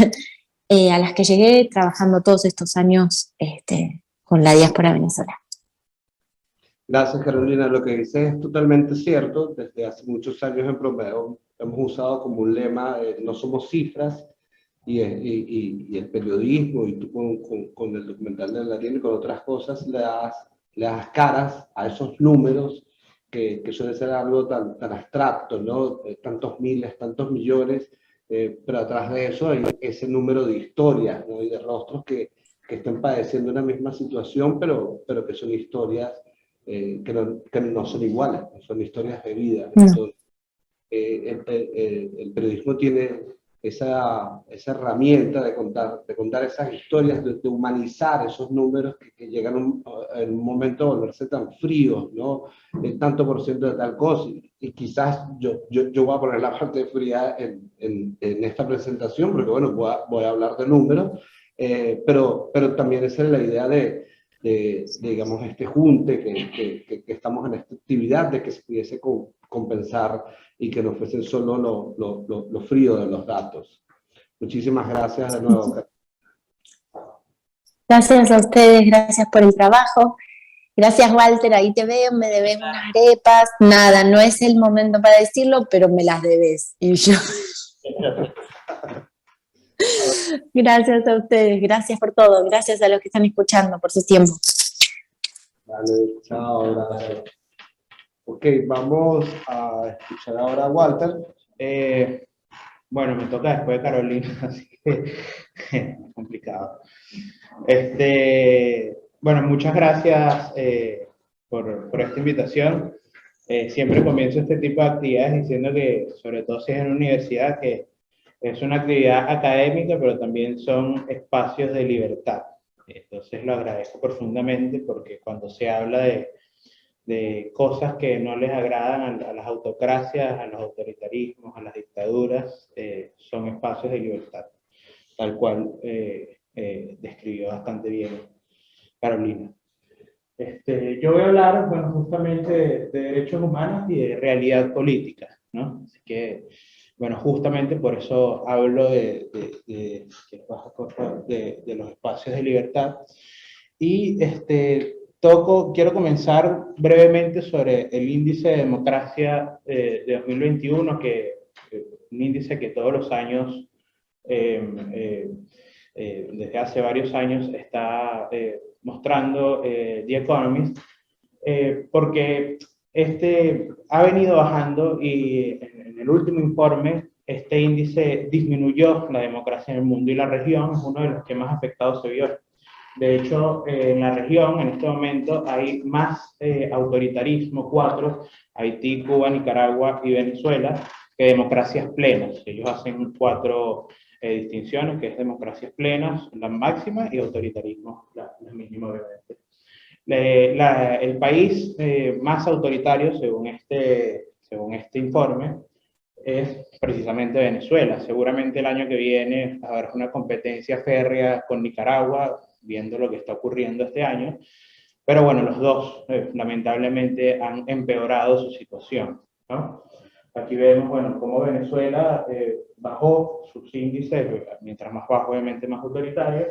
a las que llegué trabajando todos estos años con la diáspora venezolana. Gracias, Carolina. Lo que dices es totalmente cierto. Desde hace muchos años en Promedio hemos usado como un lema, no somos cifras, y el periodismo, y tú con el documental de Darién y con otras cosas, le das caras a esos números que suele ser algo tan abstracto, ¿no? Tantos miles, tantos millones, pero atrás de eso hay ese número de historias, ¿no? Y de rostros que están padeciendo una misma situación, pero que son historias que no son iguales, son historias de vida. No. Entonces, el periodismo tiene esa herramienta de contar esas historias, de humanizar esos números que llegan en un momento a volverse tan fríos, ¿no? El tanto por ciento de tal cosa, y quizás yo voy a poner la parte fría en esta presentación, porque bueno, voy a hablar de números, pero también esa es la idea de digamos, este junte, que estamos en esta actividad, de que se pudiese compensar y que no fuesen solo lo frío de los datos. Muchísimas gracias de nuevo. Gracias a ustedes, gracias por el trabajo. Gracias, Walter, ahí te veo, me debes unas arepas. Nada, no es el momento para decirlo, pero me las debes. Y yo... Gracias a ustedes, gracias por todo, gracias a los que están escuchando por su tiempo. Vale, chao, gracias. Ok, vamos a escuchar ahora a Walter. Bueno, me toca después de Carolina, así que es complicado. Bueno, muchas gracias por esta invitación. Siempre comienzo este tipo de actividades diciendo que, sobre todo si es en una universidad, que es una actividad académica, pero también son espacios de libertad. Entonces lo agradezco profundamente porque cuando se habla de cosas que no les agradan a las autocracias, a los autoritarismos, a las dictaduras, son espacios de libertad, tal cual describió bastante bien Carolina. Yo voy a hablar, bueno, justamente de derechos humanos y de realidad política, ¿no? Así que, bueno, justamente por eso hablo de los espacios de libertad. Y quiero comenzar brevemente sobre el índice de democracia de 2021, un índice que todos los años, desde hace varios años, está mostrando The Economist, porque ha venido bajando y en el último informe este índice disminuyó la democracia en el mundo y la región es uno de los que más afectados se vio. De hecho, en la región en este momento hay más autoritarismo, 4, Haití, Cuba, Nicaragua y Venezuela, que democracias plenas. Ellos hacen 4 distinciones, que es democracias plenas, la máxima, y autoritarismo, la mínima, obviamente. El país más autoritario, según este informe, es precisamente Venezuela. Seguramente el año que viene habrá una competencia férrea con Nicaragua, viendo lo que está ocurriendo este año, pero bueno, los dos lamentablemente han empeorado su situación, ¿no? Aquí vemos, bueno, cómo Venezuela bajó sus índices, mientras más bajo, obviamente más autoritario,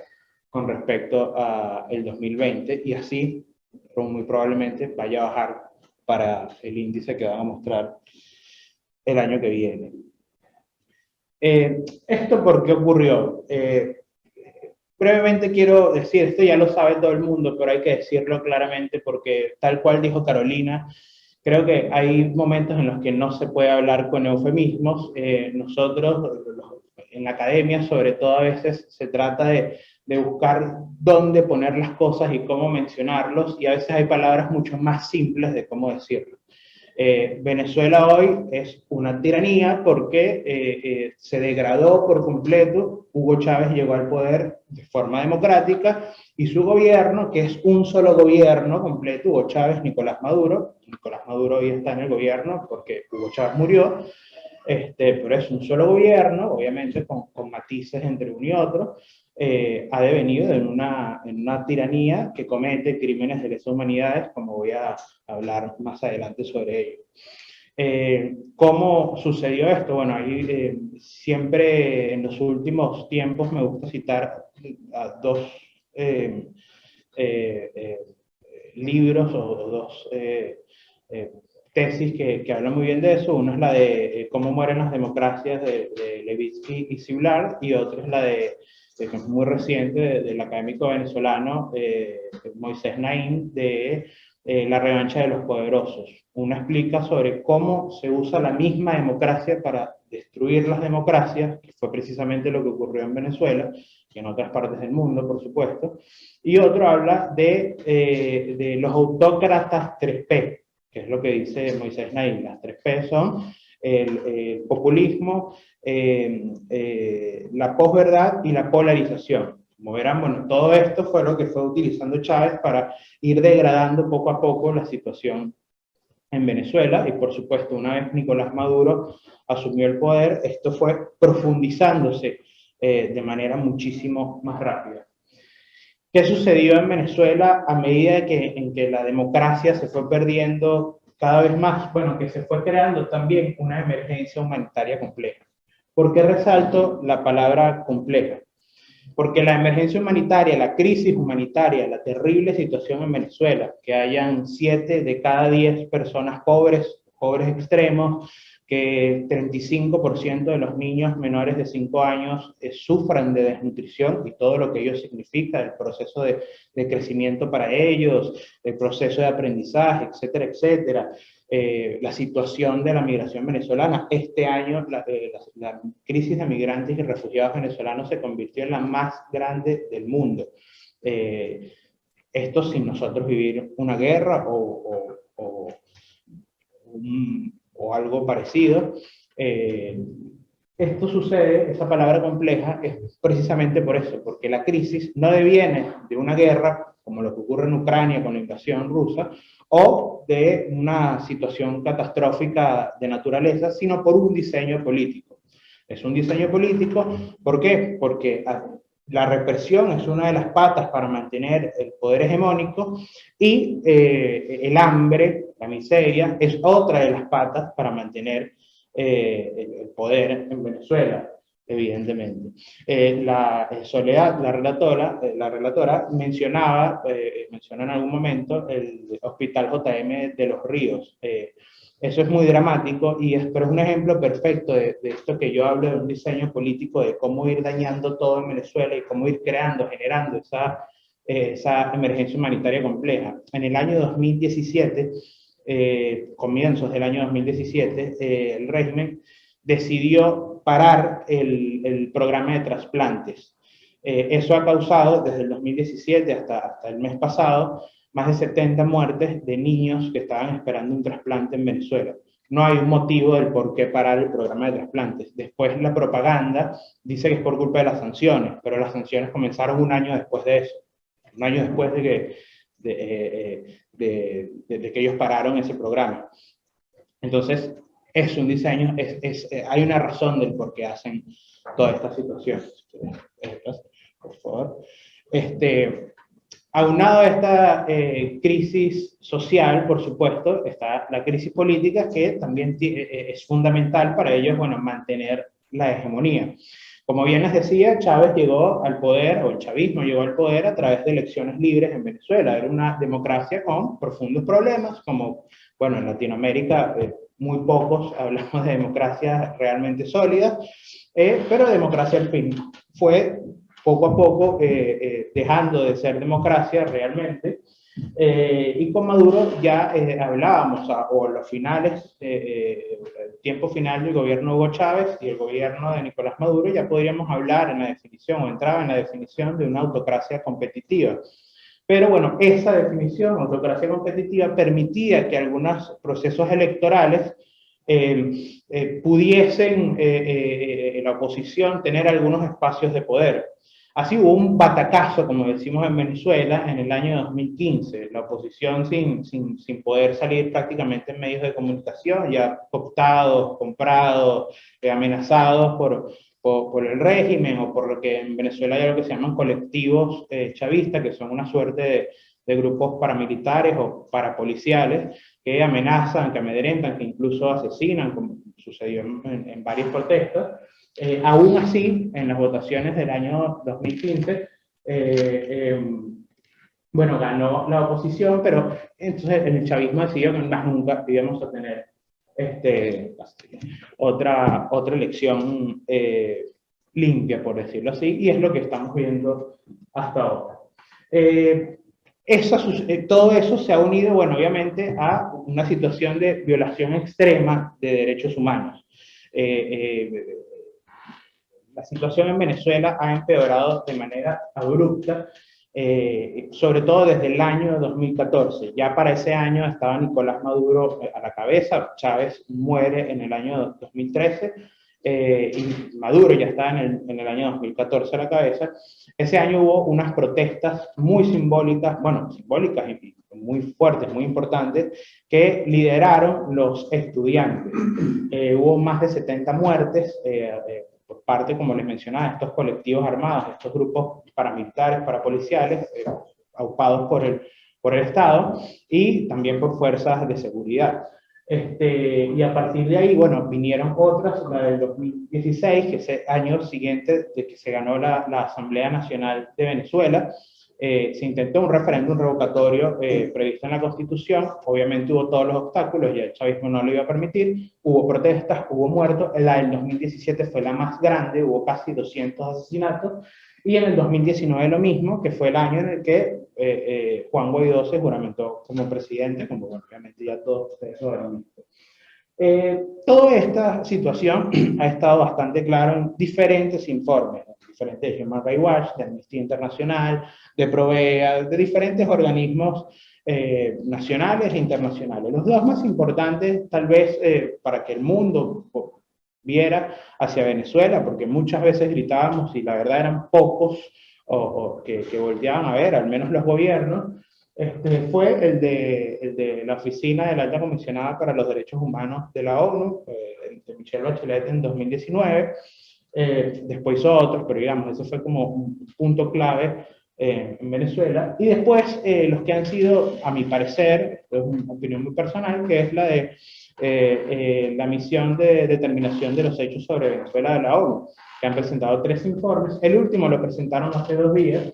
con respecto al 2020, y así muy probablemente vaya a bajar para el índice que van a mostrar el año que viene. ¿Esto por qué ocurrió? Brevemente quiero decir, esto ya lo sabe todo el mundo, pero hay que decirlo claramente porque, tal cual dijo Carolina, creo que hay momentos en los que no se puede hablar con eufemismos. Nosotros, en la academia, sobre todo, a veces se trata de buscar dónde poner las cosas y cómo mencionarlos, y a veces hay palabras mucho más simples de cómo decirlo. Venezuela hoy es una tiranía porque se degradó por completo. Hugo Chávez llegó al poder de forma democrática y su gobierno, que es un solo gobierno completo, Hugo Chávez, Nicolás Maduro hoy está en el gobierno porque Hugo Chávez murió, pero es un solo gobierno, obviamente con matices entre uno y otro. Ha devenido en una tiranía que comete crímenes de lesa humanidad, como voy a hablar más adelante sobre ello. ¿Cómo sucedió esto? Bueno, ahí siempre en los últimos tiempos me gusta citar a 2 libros o 2 tesis que hablan muy bien de eso. Una es la de Cómo mueren las democracias de Levitsky y Szilard, y otra es la que es muy reciente, del académico venezolano Moisés Naim, de La revancha de los poderosos. Una explica sobre cómo se usa la misma democracia para destruir las democracias, que fue precisamente lo que ocurrió en Venezuela, que en otras partes del mundo, por supuesto, y otro habla de los autócratas 3P, que es lo que dice Moisés Naim. Las 3P son el populismo, la posverdad y la polarización. Como verán, bueno, todo esto fue lo que fue utilizando Chávez para ir degradando poco a poco la situación en Venezuela, y por supuesto, una vez Nicolás Maduro asumió el poder, esto fue profundizándose de manera muchísimo más rápida. ¿Qué sucedió en Venezuela a medida en que la democracia se fue perdiendo cada vez más? Bueno, que se fue creando también una emergencia humanitaria compleja. ¿Por qué resalto la palabra compleja? Porque la emergencia humanitaria, la crisis humanitaria, la terrible situación en Venezuela, que hayan 7 de cada 10 personas pobres, pobres extremos, que 35% de los niños menores de 5 años sufran de desnutrición y todo lo que ello significa, el proceso de crecimiento para ellos, el proceso de aprendizaje, etcétera, etcétera. La situación de la migración venezolana. Este año la crisis de migrantes y refugiados venezolanos se convirtió en la más grande del mundo. Esto sin nosotros vivir una guerra o algo parecido. Esto sucede, esa palabra compleja, es precisamente por eso, porque la crisis no deviene de una guerra, como lo que ocurre en Ucrania con la invasión rusa, o de una situación catastrófica de naturaleza, sino por un diseño político. Es un diseño político, ¿por qué? Porque la represión es una de las patas para mantener el poder hegemónico y el hambre, la miseria, es otra de las patas para mantener el poder en Venezuela, evidentemente. Soledad, la relatora menciona en algún momento el Hospital JM de Los Ríos. Eso es muy dramático, pero es un ejemplo perfecto de esto que yo hablo de un diseño político, de cómo ir dañando todo en Venezuela y cómo ir generando esa emergencia humanitaria compleja. En el año 2017, comienzos del año 2017, el régimen decidió parar el programa de trasplantes. Eso ha causado, desde el 2017 hasta el mes pasado, más de 70 muertes de niños que estaban esperando un trasplante en Venezuela. No hay un motivo del por qué parar el programa de trasplantes. Después la propaganda dice que es por culpa de las sanciones, pero las sanciones comenzaron un año después de eso. Un año después de que ellos pararon ese programa. Entonces, es un diseño, hay una razón del por qué hacen toda esta situación. Por favor. Aunado a esta crisis social, por supuesto, está la crisis política, que también es fundamental para ellos, bueno, mantener la hegemonía. Como bien les decía, Chávez llegó al poder, o el chavismo llegó al poder a través de elecciones libres en Venezuela. Era una democracia con profundos problemas, como, bueno, en Latinoamérica muy pocos hablamos de democracias realmente sólidas, pero democracia al fin. Fue poco a poco dejando de ser democracia realmente, y con Maduro ya hablábamos, o los finales, el tiempo final del gobierno de Hugo Chávez y el gobierno de Nicolás Maduro, ya podríamos hablar en la definición, o entraba en la definición de una autocracia competitiva. Pero bueno, esa definición, autocracia competitiva, permitía que algunos procesos electorales pudiesen la oposición tener algunos espacios de poder. Así hubo un batacazo, como decimos en Venezuela, en el año 2015. La oposición sin poder salir prácticamente en medios de comunicación, ya cooptados, comprados, amenazados por el régimen, o por lo que en Venezuela hay lo que se llaman colectivos chavistas, que son una suerte de grupos paramilitares o parapoliciales que amenazan, que amedrentan, que incluso asesinan, como sucedió en varios protestos. Aún así, en las votaciones del año 2015, bueno, ganó la oposición, pero entonces el chavismo decidió que más nunca íbamos a tener otra elección limpia, por decirlo así, y es lo que estamos viendo hasta ahora. Todo eso se ha unido, bueno, obviamente, a una situación de violación extrema de derechos humanos. la situación en Venezuela ha empeorado de manera abrupta, sobre todo desde el año 2014. Ya para ese año estaba Nicolás Maduro a la cabeza, Chávez muere en el año 2013, y Maduro ya está en el año 2014 a la cabeza. Ese año hubo unas protestas muy simbólicas, bueno, simbólicas y muy fuertes, muy importantes, que lideraron los estudiantes. Hubo más de 70 muertes por parte, como les mencionaba, de estos colectivos armados, estos grupos paramilitares, parapoliciales, aupados por el Estado y también por fuerzas de seguridad. Y a partir de ahí, bueno, vinieron otras, la del 2016, que es el año siguiente de que se ganó la Asamblea Nacional de Venezuela. Se intentó un referéndum revocatorio previsto en la Constitución. Obviamente hubo todos los obstáculos, ya el chavismo no lo iba a permitir. Hubo protestas, hubo muertos. La del 2017 fue la más grande, hubo casi 200 asesinatos. Y en el 2019 lo mismo, que fue el año en el que Juan Guaidó se juramentó como presidente, como bueno, obviamente ya todos ustedes lo habrán visto. Toda esta situación ha estado bastante claro en diferentes informes, diferentes de Human Rights Watch, de Amnistía Internacional, de Provea, de diferentes organismos nacionales e internacionales. Los dos más importantes, tal vez, para que el mundo viera hacia Venezuela, porque muchas veces gritábamos y la verdad eran pocos que volteaban a ver, al menos los gobiernos, fue el de la Oficina de la Alta Comisionada para los Derechos Humanos de la ONU, de Michelle Bachelet en 2019, después hizo otros, pero digamos, eso fue como un punto clave en Venezuela, y después los que han sido, a mi parecer, es una opinión muy personal, que es la de la misión de determinación de los hechos sobre Venezuela de la ONU, que han presentado 3 informes. El último lo presentaron hace 2 días,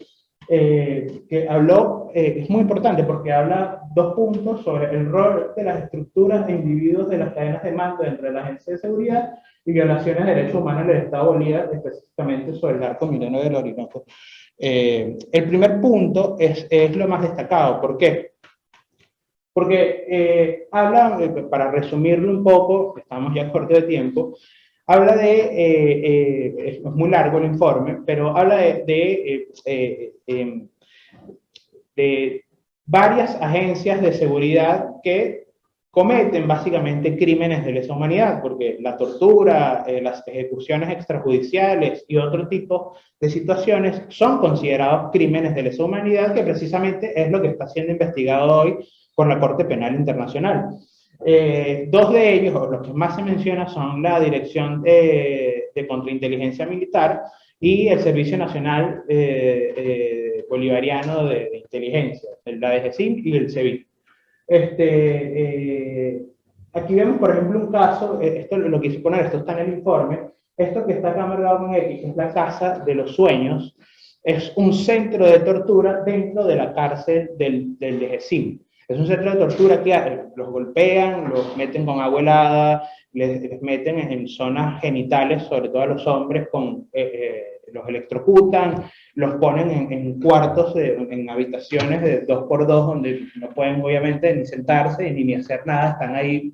que habló, es muy importante porque habla 2 puntos sobre el rol de las estructuras e individuos de las cadenas de mando dentro de la Agencia de Seguridad y violaciones de derechos humanos en el Estado Bolívar, específicamente sobre el arco minero del Orinoco. El primer punto es lo más destacado. ¿Por qué? Porque habla, para resumirlo un poco, estamos ya corto de tiempo, habla es muy largo el informe, pero habla de varias agencias de seguridad que cometen básicamente crímenes de lesa humanidad, porque la tortura, las ejecuciones extrajudiciales y otro tipo de situaciones son considerados crímenes de lesa humanidad, que precisamente es lo que está siendo investigado hoy por la Corte Penal Internacional. 2 de ellos, o los que más se mencionan, son la Dirección de Contrainteligencia Militar y el Servicio Nacional Bolivariano de Inteligencia, la DGCIM y el SEBIN. Aquí vemos, por ejemplo, un caso, esto lo quise poner, esto está en el informe, esto que está acá marcado con X, que es la Casa de los Sueños, es un centro de tortura dentro de la cárcel del DGCIM. Es un centro de tortura que los golpean, los meten con agua helada, les meten en zonas genitales, sobre todo a los hombres, los electrocutan, los ponen en cuartos, en habitaciones de 2x2, donde no pueden obviamente ni sentarse ni hacer nada, están ahí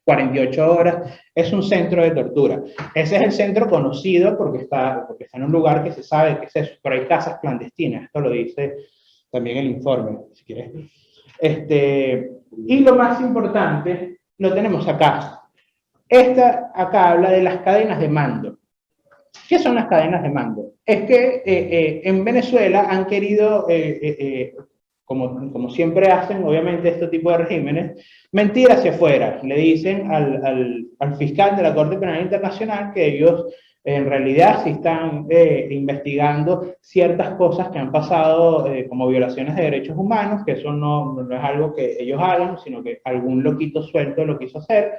48 horas. Es un centro de tortura. Ese es el centro conocido porque está en un lugar que se sabe que es eso, pero hay casas clandestinas, esto lo dice también el informe, si quieres. Y lo más importante, lo tenemos acá. Esta acá habla de las cadenas de mando. ¿Qué son las cadenas de mando? Es que en Venezuela han querido, como siempre hacen, obviamente, este tipo de regímenes, mentir hacia afuera. Le dicen al fiscal de la Corte Penal Internacional que ellos en realidad sí están investigando ciertas cosas que han pasado como violaciones de derechos humanos, que eso no es algo que ellos hagan, sino que algún loquito suelto lo quiso hacer.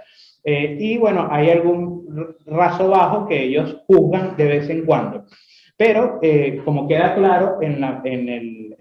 Y bueno, hay algún raso bajo que ellos juzgan de vez en cuando. Pero, como queda claro en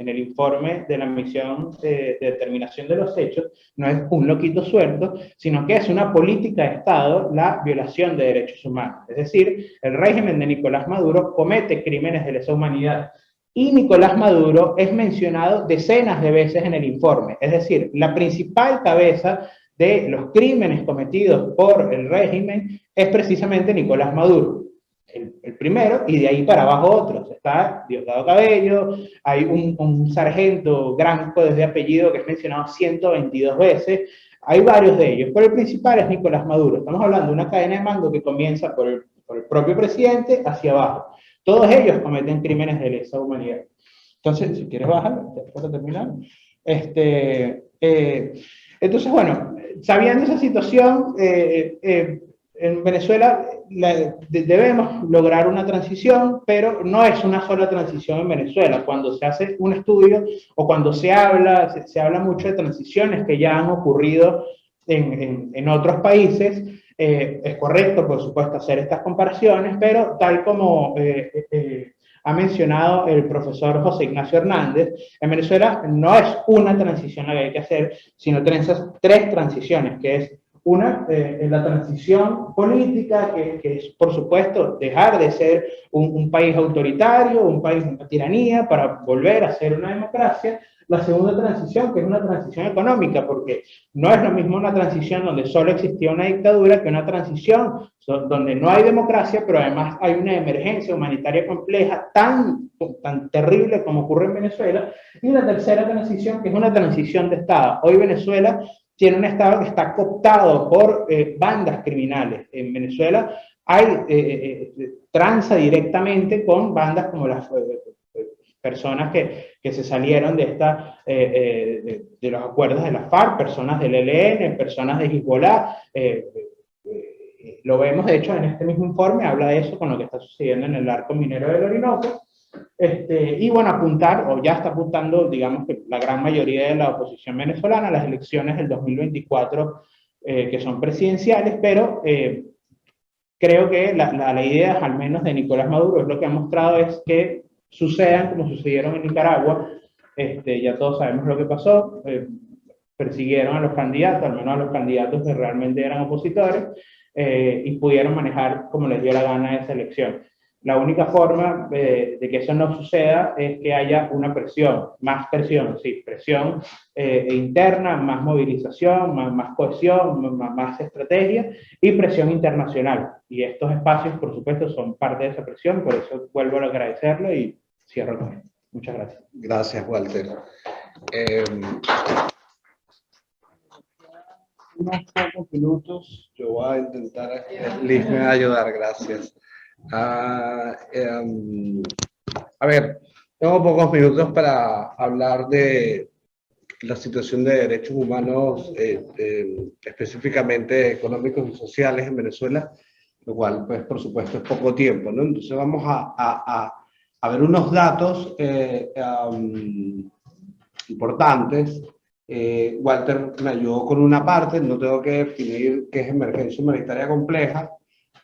el informe de la misión de determinación de los hechos, no es un loquito suelto, sino que es una política de Estado la violación de derechos humanos. Es decir, el régimen de Nicolás Maduro comete crímenes de lesa humanidad. Y Nicolás Maduro es mencionado decenas de veces en el informe. Es decir, la principal cabeza de los crímenes cometidos por el régimen es precisamente Nicolás Maduro. el primero, y de ahí para abajo otros. Está Diosdado Cabello, hay un sargento Granco desde apellido que es mencionado 122 veces, hay varios de ellos, pero el principal es Nicolás Maduro. Estamos hablando de una cadena de mando que comienza por el propio presidente hacia abajo. Todos ellos cometen crímenes de lesa humanidad. Entonces, si quieres bajar, para terminar. Entonces, bueno, sabiendo esa situación, en Venezuela debemos lograr una transición, pero no es una sola transición en Venezuela. Cuando se hace un estudio o cuando se habla mucho de transiciones que ya han ocurrido en otros países. Es correcto, por supuesto, hacer estas comparaciones, pero tal como ha mencionado el profesor José Ignacio Hernández, en Venezuela no es una transición la que hay que hacer, sino tres transiciones, que es una, la transición política, que es, por supuesto, dejar de ser un país autoritario, un país de tiranía, para volver a ser una democracia. La segunda transición, que es una transición económica, porque no es lo mismo una transición donde solo existía una dictadura que una transición donde no hay democracia, pero además hay una emergencia humanitaria compleja tan terrible como ocurre en Venezuela. Y la tercera transición, que es una transición de Estado. Hoy Venezuela tiene un Estado que está cooptado por bandas criminales. En Venezuela hay tranza directamente con bandas como las personas que se salieron de los acuerdos de la FARC, personas del ELN, personas de Hezbollah. Lo vemos, de hecho, en este mismo informe, habla de eso con lo que está sucediendo en el arco minero del Orinoco. Y bueno, apuntar, o ya está apuntando, digamos que la gran mayoría de la oposición venezolana a las elecciones del 2024, que son presidenciales, pero creo que la idea, al menos de Nicolás Maduro, es lo que ha mostrado es que sucedan como sucedieron en Nicaragua. Ya todos sabemos lo que pasó. Persiguieron a los candidatos, al menos a los candidatos que realmente eran opositores, y pudieron manejar como les dio la gana esa elección. La única forma de que eso no suceda es que haya una presión, más presión, sí, presión interna, más movilización, más cohesión, más estrategia y presión internacional. Y estos espacios, por supuesto, son parte de esa presión, por eso vuelvo a agradecerlo y cierro con esto. Muchas gracias. Gracias, Walter. Unos pocos minutos, yo voy a intentar, Liz me va a ayudar, gracias. A ver, tengo pocos minutos para hablar de la situación de derechos humanos, específicamente económicos y sociales en Venezuela, lo cual, pues, por supuesto, es poco tiempo, ¿no? Entonces vamos a ver unos datos importantes. Walter me ayudó con una parte, no tengo que definir qué es emergencia humanitaria compleja.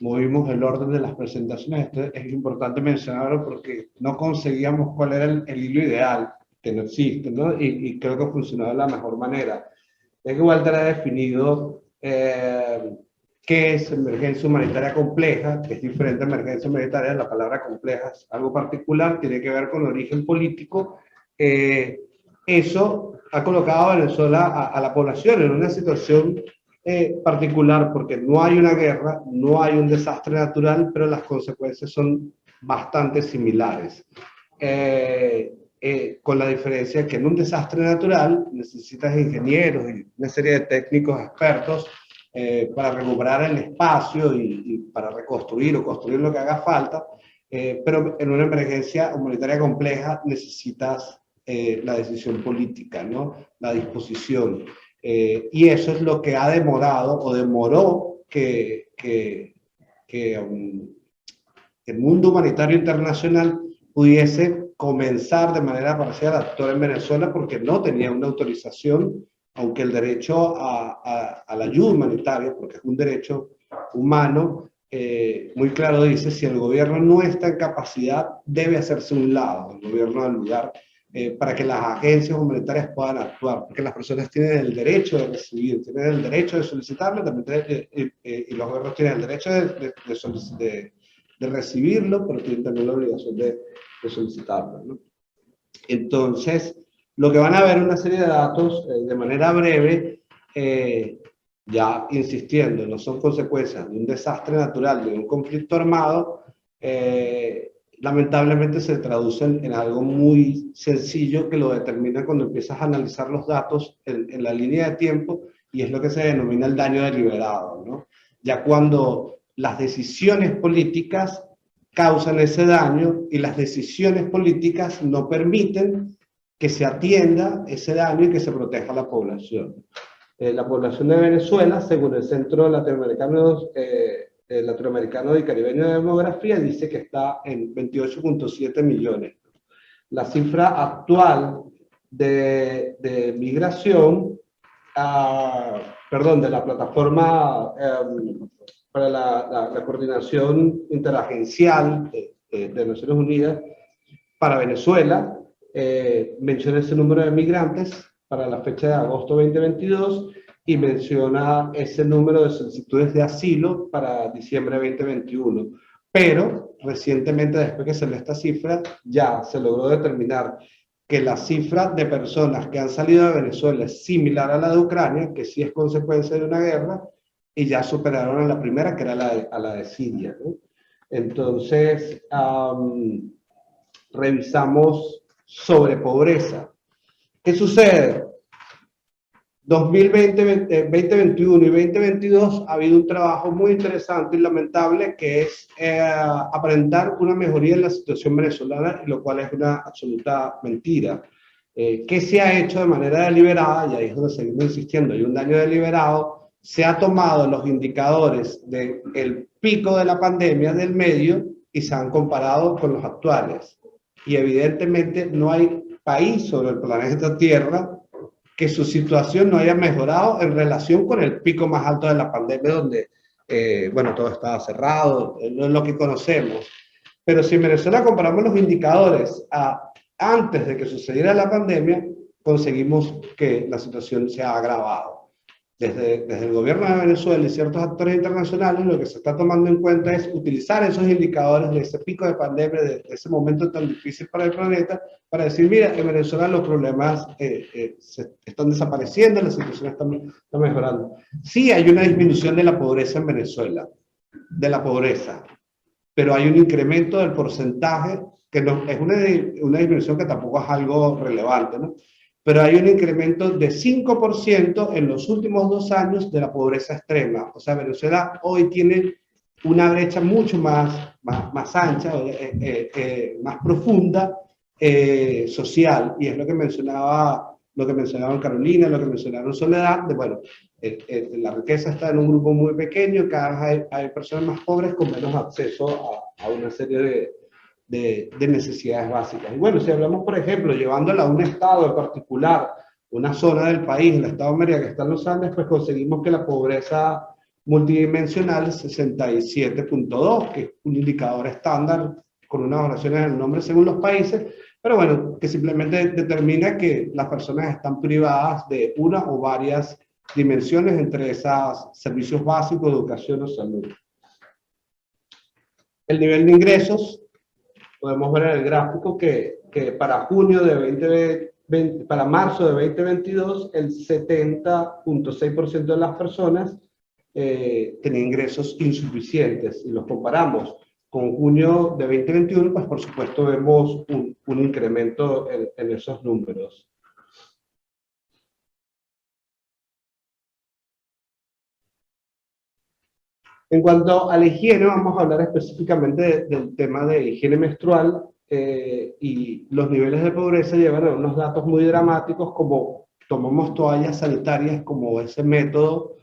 Movimos el orden de las presentaciones. Esto es importante mencionarlo porque no conseguíamos cuál era el hilo ideal, que no existe, ¿no? Y creo que funcionó de la mejor manera. Es que Walter ha definido qué es emergencia humanitaria compleja, que es diferente a emergencia humanitaria. La palabra compleja es algo particular, tiene que ver con origen político. Eso ha colocado a Venezuela, a la población, en una situación particular, porque no hay una guerra, no hay un desastre natural, pero las consecuencias son bastante similares. Con la diferencia que en un desastre natural necesitas ingenieros y una serie de técnicos expertos para recuperar el espacio y para reconstruir o construir lo que haga falta, pero en una emergencia humanitaria compleja necesitas la decisión política, ¿no? La disposición. Y eso es lo que ha demorado o demoró que el mundo humanitario internacional pudiese comenzar de manera parcial a actuar en Venezuela, porque no tenía una autorización, aunque el derecho a la ayuda humanitaria, porque es un derecho humano, muy claro dice, si el gobierno no está en capacidad, debe hacerse un lado, el gobierno del lugar, para que las agencias humanitarias puedan actuar, porque las personas tienen el derecho de recibir, tienen el derecho de solicitarlo, también y los gobiernos tienen el derecho de recibirlo, pero tienen también la obligación de solicitarlo, ¿no? Entonces, lo que van a ver una serie de datos de manera breve, ya insistiendo, no son consecuencias de un desastre natural, de un conflicto armado, lamentablemente se traducen en algo muy sencillo que lo determina cuando empiezas a analizar los datos en la línea de tiempo, y es lo que se denomina el daño deliberado, ¿no? Ya cuando las decisiones políticas causan ese daño y las decisiones políticas no permiten que se atienda ese daño y que se proteja a la población. La población de Venezuela, según el Centro Latinoamericano y Caribeño de Demografía, dice que está en 28.7 millones. La cifra actual de migración, de la plataforma para la coordinación interagencial de Naciones Unidas para Venezuela, menciona ese número de migrantes para la fecha de agosto 2022 y menciona ese número de solicitudes de asilo para diciembre 2021. Pero recientemente, después que se lee esta cifra, ya se logró determinar que la cifra de personas que han salido de Venezuela es similar a la de Ucrania, que sí es consecuencia de una guerra, y ya superaron a la primera, que era la de Siria, ¿no? Entonces, revisamos sobre pobreza. ¿Qué sucede? 2021 y 2022 ha habido un trabajo muy interesante y lamentable, que es aparentar una mejoría en la situación venezolana, lo cual es una absoluta mentira. ¿Qué se ha hecho de manera deliberada? Y ahí es donde seguimos insistiendo, hay un daño deliberado. Se ha tomado los indicadores del pico de la pandemia del medio y se han comparado con los actuales. Y evidentemente no hay país sobre el planeta Tierra que su situación no haya mejorado en relación con el pico más alto de la pandemia, donde, todo estaba cerrado, no es lo que conocemos. Pero si en Venezuela comparamos los indicadores antes de que sucediera la pandemia, conseguimos que la situación se ha agravado. Desde el gobierno de Venezuela y ciertos actores internacionales, lo que se está tomando en cuenta es utilizar esos indicadores de ese pico de pandemia, de ese momento tan difícil para el planeta, para decir, mira, en Venezuela los problemas están desapareciendo, la situación está mejorando. Sí hay una disminución de la pobreza en Venezuela, de la pobreza, pero hay un incremento del porcentaje, que no, es una disminución que tampoco es algo relevante, ¿no? Pero hay un incremento de 5% en los últimos 2 años de la pobreza extrema. O sea, Venezuela hoy tiene una brecha mucho más ancha, más profunda, social, y es lo que mencionaban Carolina, lo que mencionaron Soledad, la riqueza está en un grupo muy pequeño, cada vez hay personas más pobres con menos acceso a una serie de necesidades básicas. Y bueno, si hablamos, por ejemplo, llevándola a un estado en particular, una zona del país, el estado de Mérida, que está en los Andes, pues conseguimos que la pobreza multidimensional es 67.2, que es un indicador estándar con unas variaciones en el nombre según los países, pero bueno, que simplemente determina que las personas están privadas de una o varias dimensiones, entre esas servicios básicos, educación o salud. El nivel de ingresos, podemos ver en el gráfico que para marzo de 2022, el 70.6% de las personas tenía ingresos insuficientes. Y los comparamos con junio de 2021, pues por supuesto vemos un incremento en esos números. En cuanto a la higiene, vamos a hablar específicamente del tema de higiene menstrual, y los niveles de pobreza llevan a unos datos muy dramáticos, como tomamos toallas sanitarias como ese método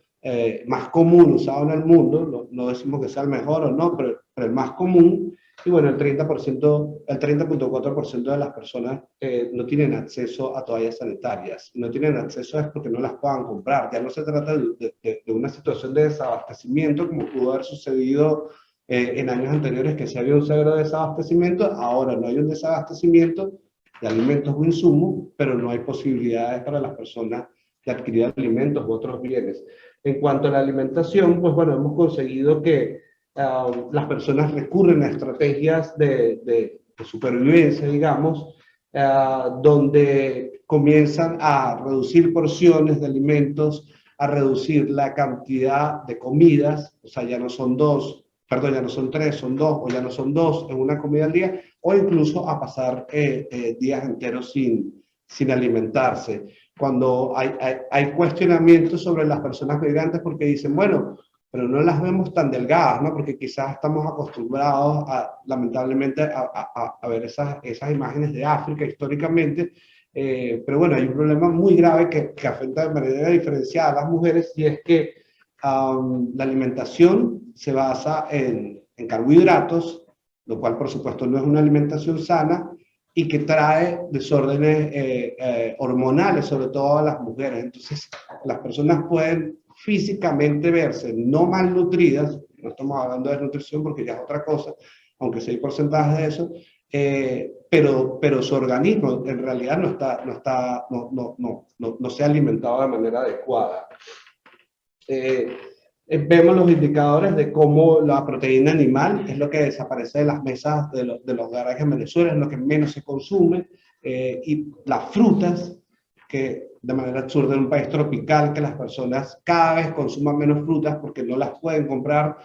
más común usado en el mundo, no decimos que sea el mejor o no, pero el más común, y bueno, el 30.4% de las personas no tienen acceso a toallas sanitarias. No tienen acceso es porque no las puedan comprar. Ya no se trata de una situación de desabastecimiento como pudo haber sucedido en años anteriores, que se había un severo desabastecimiento. Ahora no hay un desabastecimiento de alimentos o insumos, pero no hay posibilidades para las personas de adquirir alimentos u otros bienes. En cuanto a la alimentación, pues bueno, hemos conseguido que las personas recurren a estrategias de supervivencia, digamos, donde comienzan a reducir porciones de alimentos, a reducir la cantidad de comidas, o sea, ya no son 2, perdón, ya no son 3, son 2, o ya no son 2 en una comida al día, o incluso a pasar días enteros sin alimentarse. Cuando hay cuestionamientos sobre las personas migrantes porque dicen, bueno, pero no las vemos tan delgadas, ¿no? Porque quizás estamos acostumbrados, lamentablemente, a ver esas imágenes de África históricamente, pero bueno, hay un problema muy grave que afecta de manera diferenciada a las mujeres, y es que la alimentación se basa en carbohidratos, lo cual por supuesto no es una alimentación sana, y que trae desórdenes hormonales, sobre todo a las mujeres. Entonces, las personas pueden físicamente verse no malnutridas, no estamos hablando de nutrición porque ya es otra cosa, aunque sí hay porcentajes de eso, pero su organismo en realidad no se ha alimentado de manera adecuada. Vemos los indicadores de cómo la proteína animal es lo que desaparece de las mesas de los hogares en Venezuela, es lo que menos se consume, y las frutas, que de manera absurda en un país tropical, que las personas cada vez consuman menos frutas porque no las pueden comprar,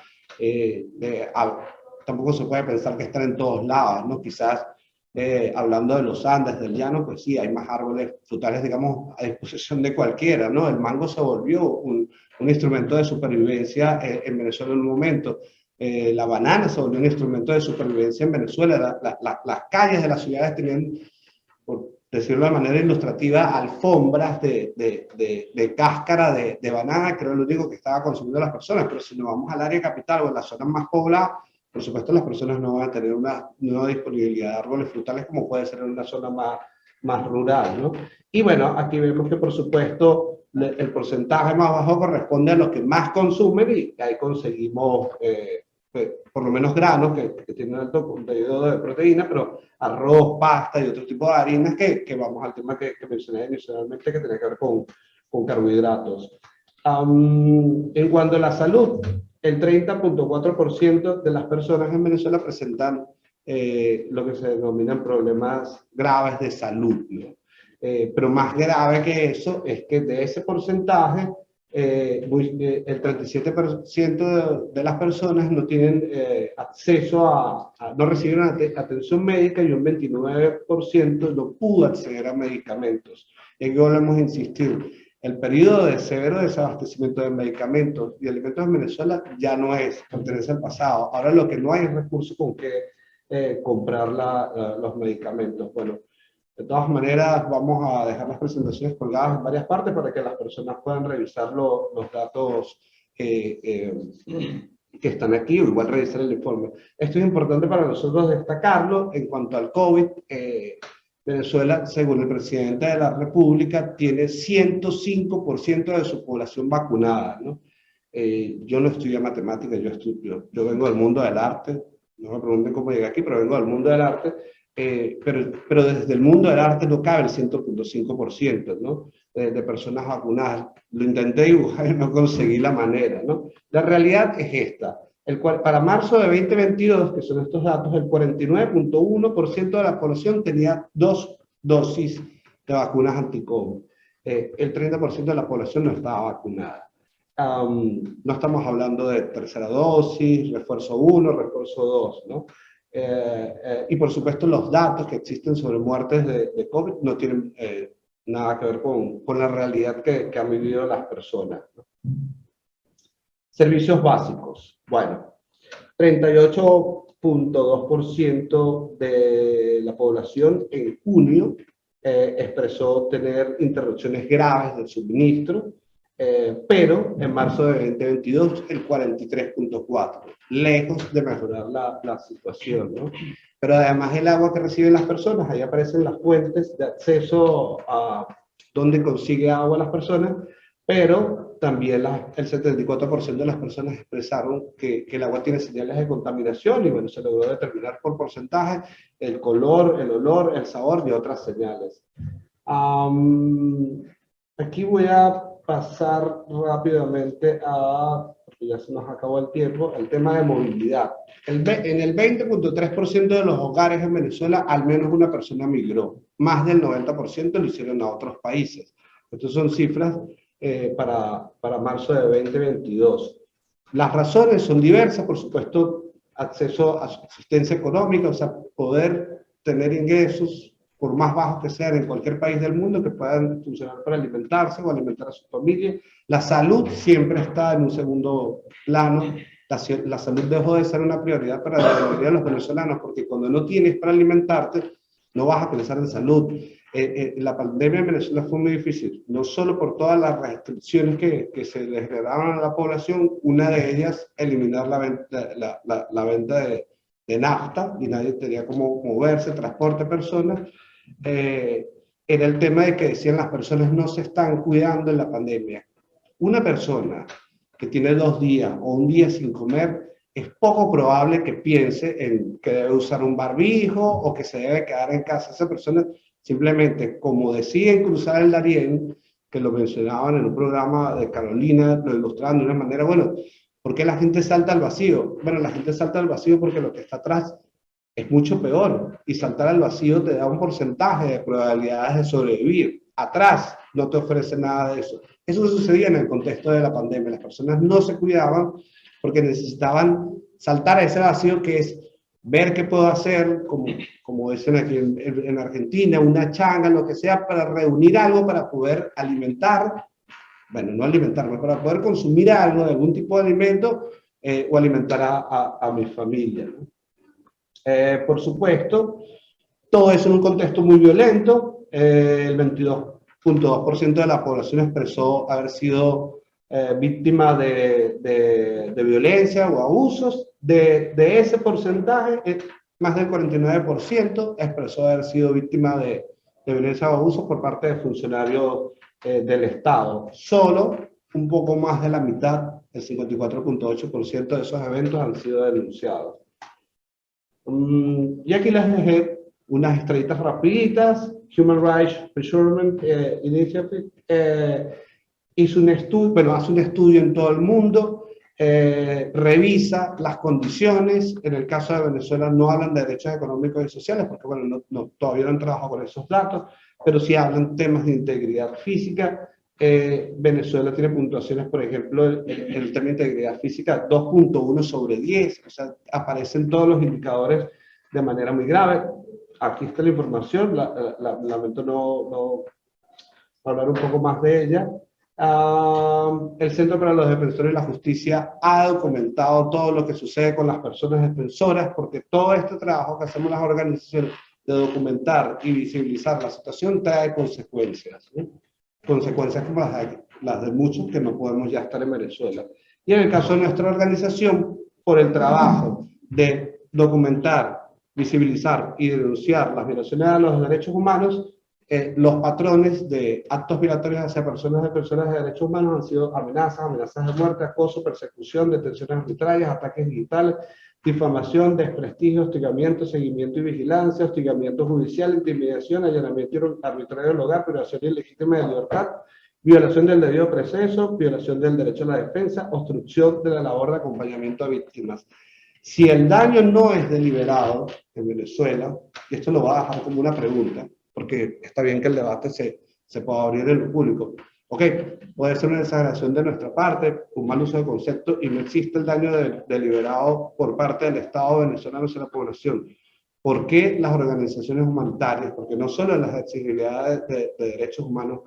tampoco se puede pensar que están en todos lados, ¿no? Quizás hablando de los Andes, del llano, pues sí, hay más árboles frutales, digamos, a disposición de cualquiera, ¿no? El mango se volvió un instrumento de supervivencia en Venezuela en un momento. La banana se volvió un instrumento de supervivencia en Venezuela. Las calles de las ciudades tenían, por decirlo de manera ilustrativa, alfombras de cáscara de banana, que era lo único que estaba consumiendo las personas. Pero si nos vamos al área capital o en las zonas más pobladas, por supuesto las personas no van a tener una disponibilidad de árboles frutales como puede ser en una zona más rural, ¿no? Y bueno, aquí vemos que por supuesto el porcentaje más bajo corresponde a los que más consumen, y ahí conseguimos por lo menos granos que tienen alto contenido de proteína, pero arroz, pasta y otro tipo de harinas que vamos al tema que mencioné inicialmente, que tiene que ver con carbohidratos. En cuanto a la salud, el 30.4% de las personas en Venezuela presentan lo que se denominan problemas graves de salud, ¿no? Pero más grave que eso es que de ese porcentaje, el 37% de las personas no tienen acceso no reciben atención médica, y un 29% no pudo acceder a medicamentos. Y aquí volvemos a insistir, el periodo de severo desabastecimiento de medicamentos y alimentos en Venezuela ya no pertenece al pasado. Ahora lo que no hay es recursos con que comprar los medicamentos. Bueno, de todas maneras, vamos a dejar las presentaciones colgadas en varias partes para que las personas puedan revisar los datos que están aquí, o igual revisar el informe. Esto es importante para nosotros destacarlo. En cuanto al COVID, Venezuela, según el presidente de la República, tiene 105% de su población vacunada, ¿no? Yo no estudio matemáticas, yo vengo del mundo del arte, no me pregunten cómo llegué aquí, pero vengo del mundo del arte. Pero desde el mundo del arte no cabe el 100.5%, ¿no? De personas vacunadas. Lo intenté dibujar y no conseguí la manera, ¿no? La realidad es esta. Para marzo de 2022, que son estos datos, el 49.1% de la población tenía 2 dosis de vacunas anti-COVID. El 30% de la población no estaba vacunada. No estamos hablando de tercera dosis, refuerzo 1, refuerzo 2, ¿no? Y por supuesto los datos que existen sobre muertes de COVID no tienen nada que ver con la realidad que han vivido las personas, ¿no? Servicios básicos. Bueno, 38.2% de la población en junio expresó tener interrupciones graves del suministro, pero en marzo de 2022 el 43.4%, lejos de mejorar la situación, ¿no? Pero además el agua que reciben las personas, ahí aparecen las fuentes de acceso a donde consigue agua las personas, pero también el 74% de las personas expresaron que el agua tiene señales de contaminación, y bueno, se logró determinar por porcentaje el color, el olor, el sabor y otras señales. Aquí voy a pasar rápidamente porque ya se nos acabó el tiempo, el tema de movilidad. En el 20.3% de los hogares en Venezuela, al menos una persona migró. Más del 90% lo hicieron a otros países. Estas son cifras para marzo de 2022. Las razones son diversas, por supuesto, acceso a subsistencia económica, o sea, poder tener ingresos, por más bajos que sean en cualquier país del mundo, que puedan funcionar para alimentarse o alimentar a su familia. La salud siempre está en un segundo plano. La salud dejó de ser una prioridad para la mayoría de los venezolanos, porque cuando no tienes para alimentarte, no vas a pensar en salud. La pandemia en Venezuela fue muy difícil, no solo por todas las restricciones que se les daban a la población, una de ellas eliminar la venta de nafta, y nadie tenía cómo moverse, transporte personas. Era el tema de que decían las personas no se están cuidando en la pandemia. Una persona que tiene 2 días o un día sin comer, es poco probable que piense en que debe usar un barbijo o que se debe quedar en casa. Esa persona simplemente, como deciden cruzar el Darién, que lo mencionaban en un programa de Carolina, lo ilustraban de una manera, bueno, ¿por qué la gente salta al vacío? Bueno, la gente salta al vacío porque lo que está atrás es mucho peor, y saltar al vacío te da un porcentaje de probabilidades de sobrevivir. Atrás no te ofrece nada de eso. Eso sucedía en el contexto de la pandemia. Las personas no se cuidaban porque necesitaban saltar a ese vacío, que es ver qué puedo hacer, como dicen aquí en Argentina, una changa, lo que sea, para reunir algo para poder alimentar, bueno, no alimentarme, para poder consumir algo, de algún tipo de alimento, o alimentar a mi familia, ¿no? Por supuesto, todo eso en un contexto muy violento. El 22.2% de la población expresó haber sido víctima de violencia o abusos. De ese porcentaje, más del 49% expresó haber sido víctima de violencia o abusos por parte de funcionarios del Estado. Solo un poco más de la mitad, el 54.8% de esos eventos han sido denunciados. Y aquí les dejé unas estrellitas rapiditas. Human Rights Measurement Initiative hizo un estudio, bueno, hace un estudio en todo el mundo, revisa las condiciones. En el caso de Venezuela no hablan de derechos económicos y sociales, porque bueno, todavía no han trabajado con esos datos, pero sí hablan temas de integridad física. Venezuela tiene puntuaciones, por ejemplo, el tema de integridad física 2.1 sobre 10, o sea, aparecen todos los indicadores de manera muy grave. Aquí está la información, lamento no hablar un poco más de ella. El Centro para los Defensores de la Justicia ha documentado todo lo que sucede con las personas defensoras, porque todo este trabajo que hacemos las organizaciones de documentar y visibilizar la situación trae consecuencias, ¿sí? Consecuencias como las de muchos que no podemos ya estar en Venezuela. Y en el caso de nuestra organización, por el trabajo de documentar, visibilizar y denunciar las violaciones a los derechos humanos, los patrones de actos violatorios hacia personas de derechos humanos han sido amenazas de muerte, acoso, persecución, detenciones arbitrarias, ataques digitales, difamación, desprestigio, hostigamiento, seguimiento y vigilancia, hostigamiento judicial, intimidación, allanamiento arbitrario del hogar, privación ilegítima de libertad, violación del debido proceso, violación del derecho a la defensa, obstrucción de la labor de acompañamiento a víctimas. Si el daño no es deliberado en Venezuela, y esto lo voy a dejar como una pregunta, porque está bien que el debate se pueda abrir en lo público. Ok, puede ser una exageración de nuestra parte, un mal uso de concepto, y no existe el daño deliberado por parte del Estado venezolano hacia la población. ¿Por qué las organizaciones humanitarias, porque no solo las accesibilidades de derechos humanos,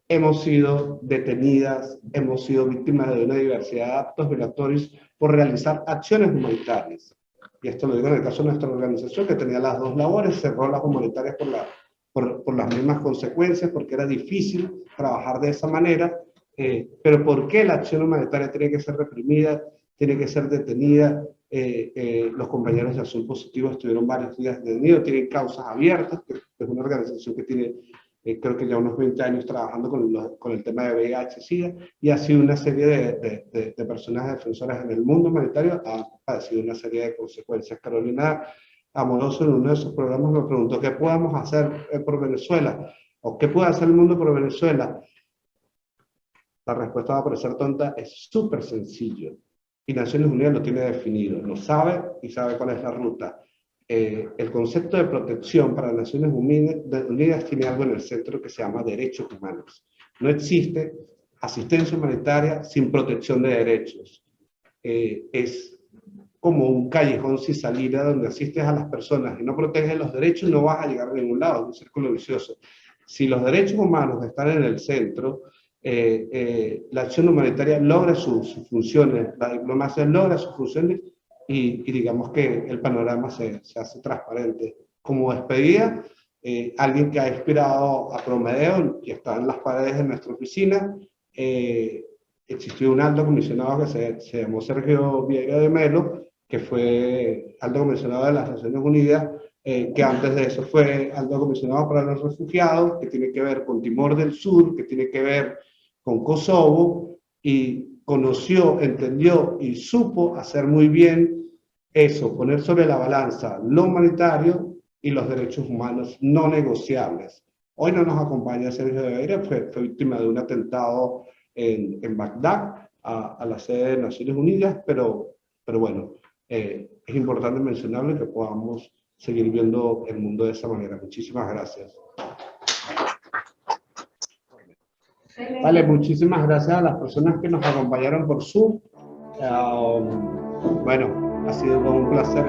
hemos sido detenidas, hemos sido víctimas de una diversidad de actos violatorios por realizar acciones humanitarias? Y esto lo digo en el caso de nuestra organización, que tenía las dos labores, cerró las humanitarias por las mismas consecuencias, porque era difícil trabajar de esa manera. Pero ¿por qué la acción humanitaria tiene que ser reprimida, tiene que ser detenida? Los compañeros de Azul Positivo estuvieron varios días detenidos, tienen causas abiertas, que es una organización que tiene, creo que ya unos 20 años trabajando con el tema de VIH-Sida, y ha sido una serie de personas defensoras en el mundo humanitario, ha padecido una serie de consecuencias. Carolina Amoroso, en uno de sus programas, me preguntó qué podemos hacer por Venezuela, o qué puede hacer el mundo por Venezuela. La respuesta va a parecer tonta, es súper sencillo, y Naciones Unidas lo tiene definido, lo sabe y sabe cuál es la ruta. El concepto de protección para Naciones Unidas tiene algo en el centro que se llama derechos humanos. No existe asistencia humanitaria sin protección de derechos. es como un callejón sin salida donde asistes a las personas y no proteges los derechos, no vas a llegar a ningún lado, es un círculo vicioso. Si los derechos humanos están en el centro, la acción humanitaria logra sus funciones, la diplomacia logra sus funciones y digamos que el panorama se hace transparente. Como despedida, alguien que ha inspirado a Promedeo y está en las paredes de nuestra oficina, existió un alto comisionado que se llamó Sergio Vieira de Melo, que fue alto comisionado de las Naciones Unidas, que antes de eso fue alto comisionado para los refugiados, que tiene que ver con Timor del Sur, que tiene que ver con Kosovo, y conoció, entendió y supo hacer muy bien eso, poner sobre la balanza lo humanitario y los derechos humanos no negociables. Hoy no nos acompaña Sergio de Vieira, fue víctima de un atentado en Bagdad, a la sede de Naciones Unidas, pero bueno, es importante mencionarlo y que podamos seguir viendo el mundo de esa manera. Muchísimas gracias. Vale, muchísimas gracias a las personas que nos acompañaron por Zoom. Bueno, ha sido un placer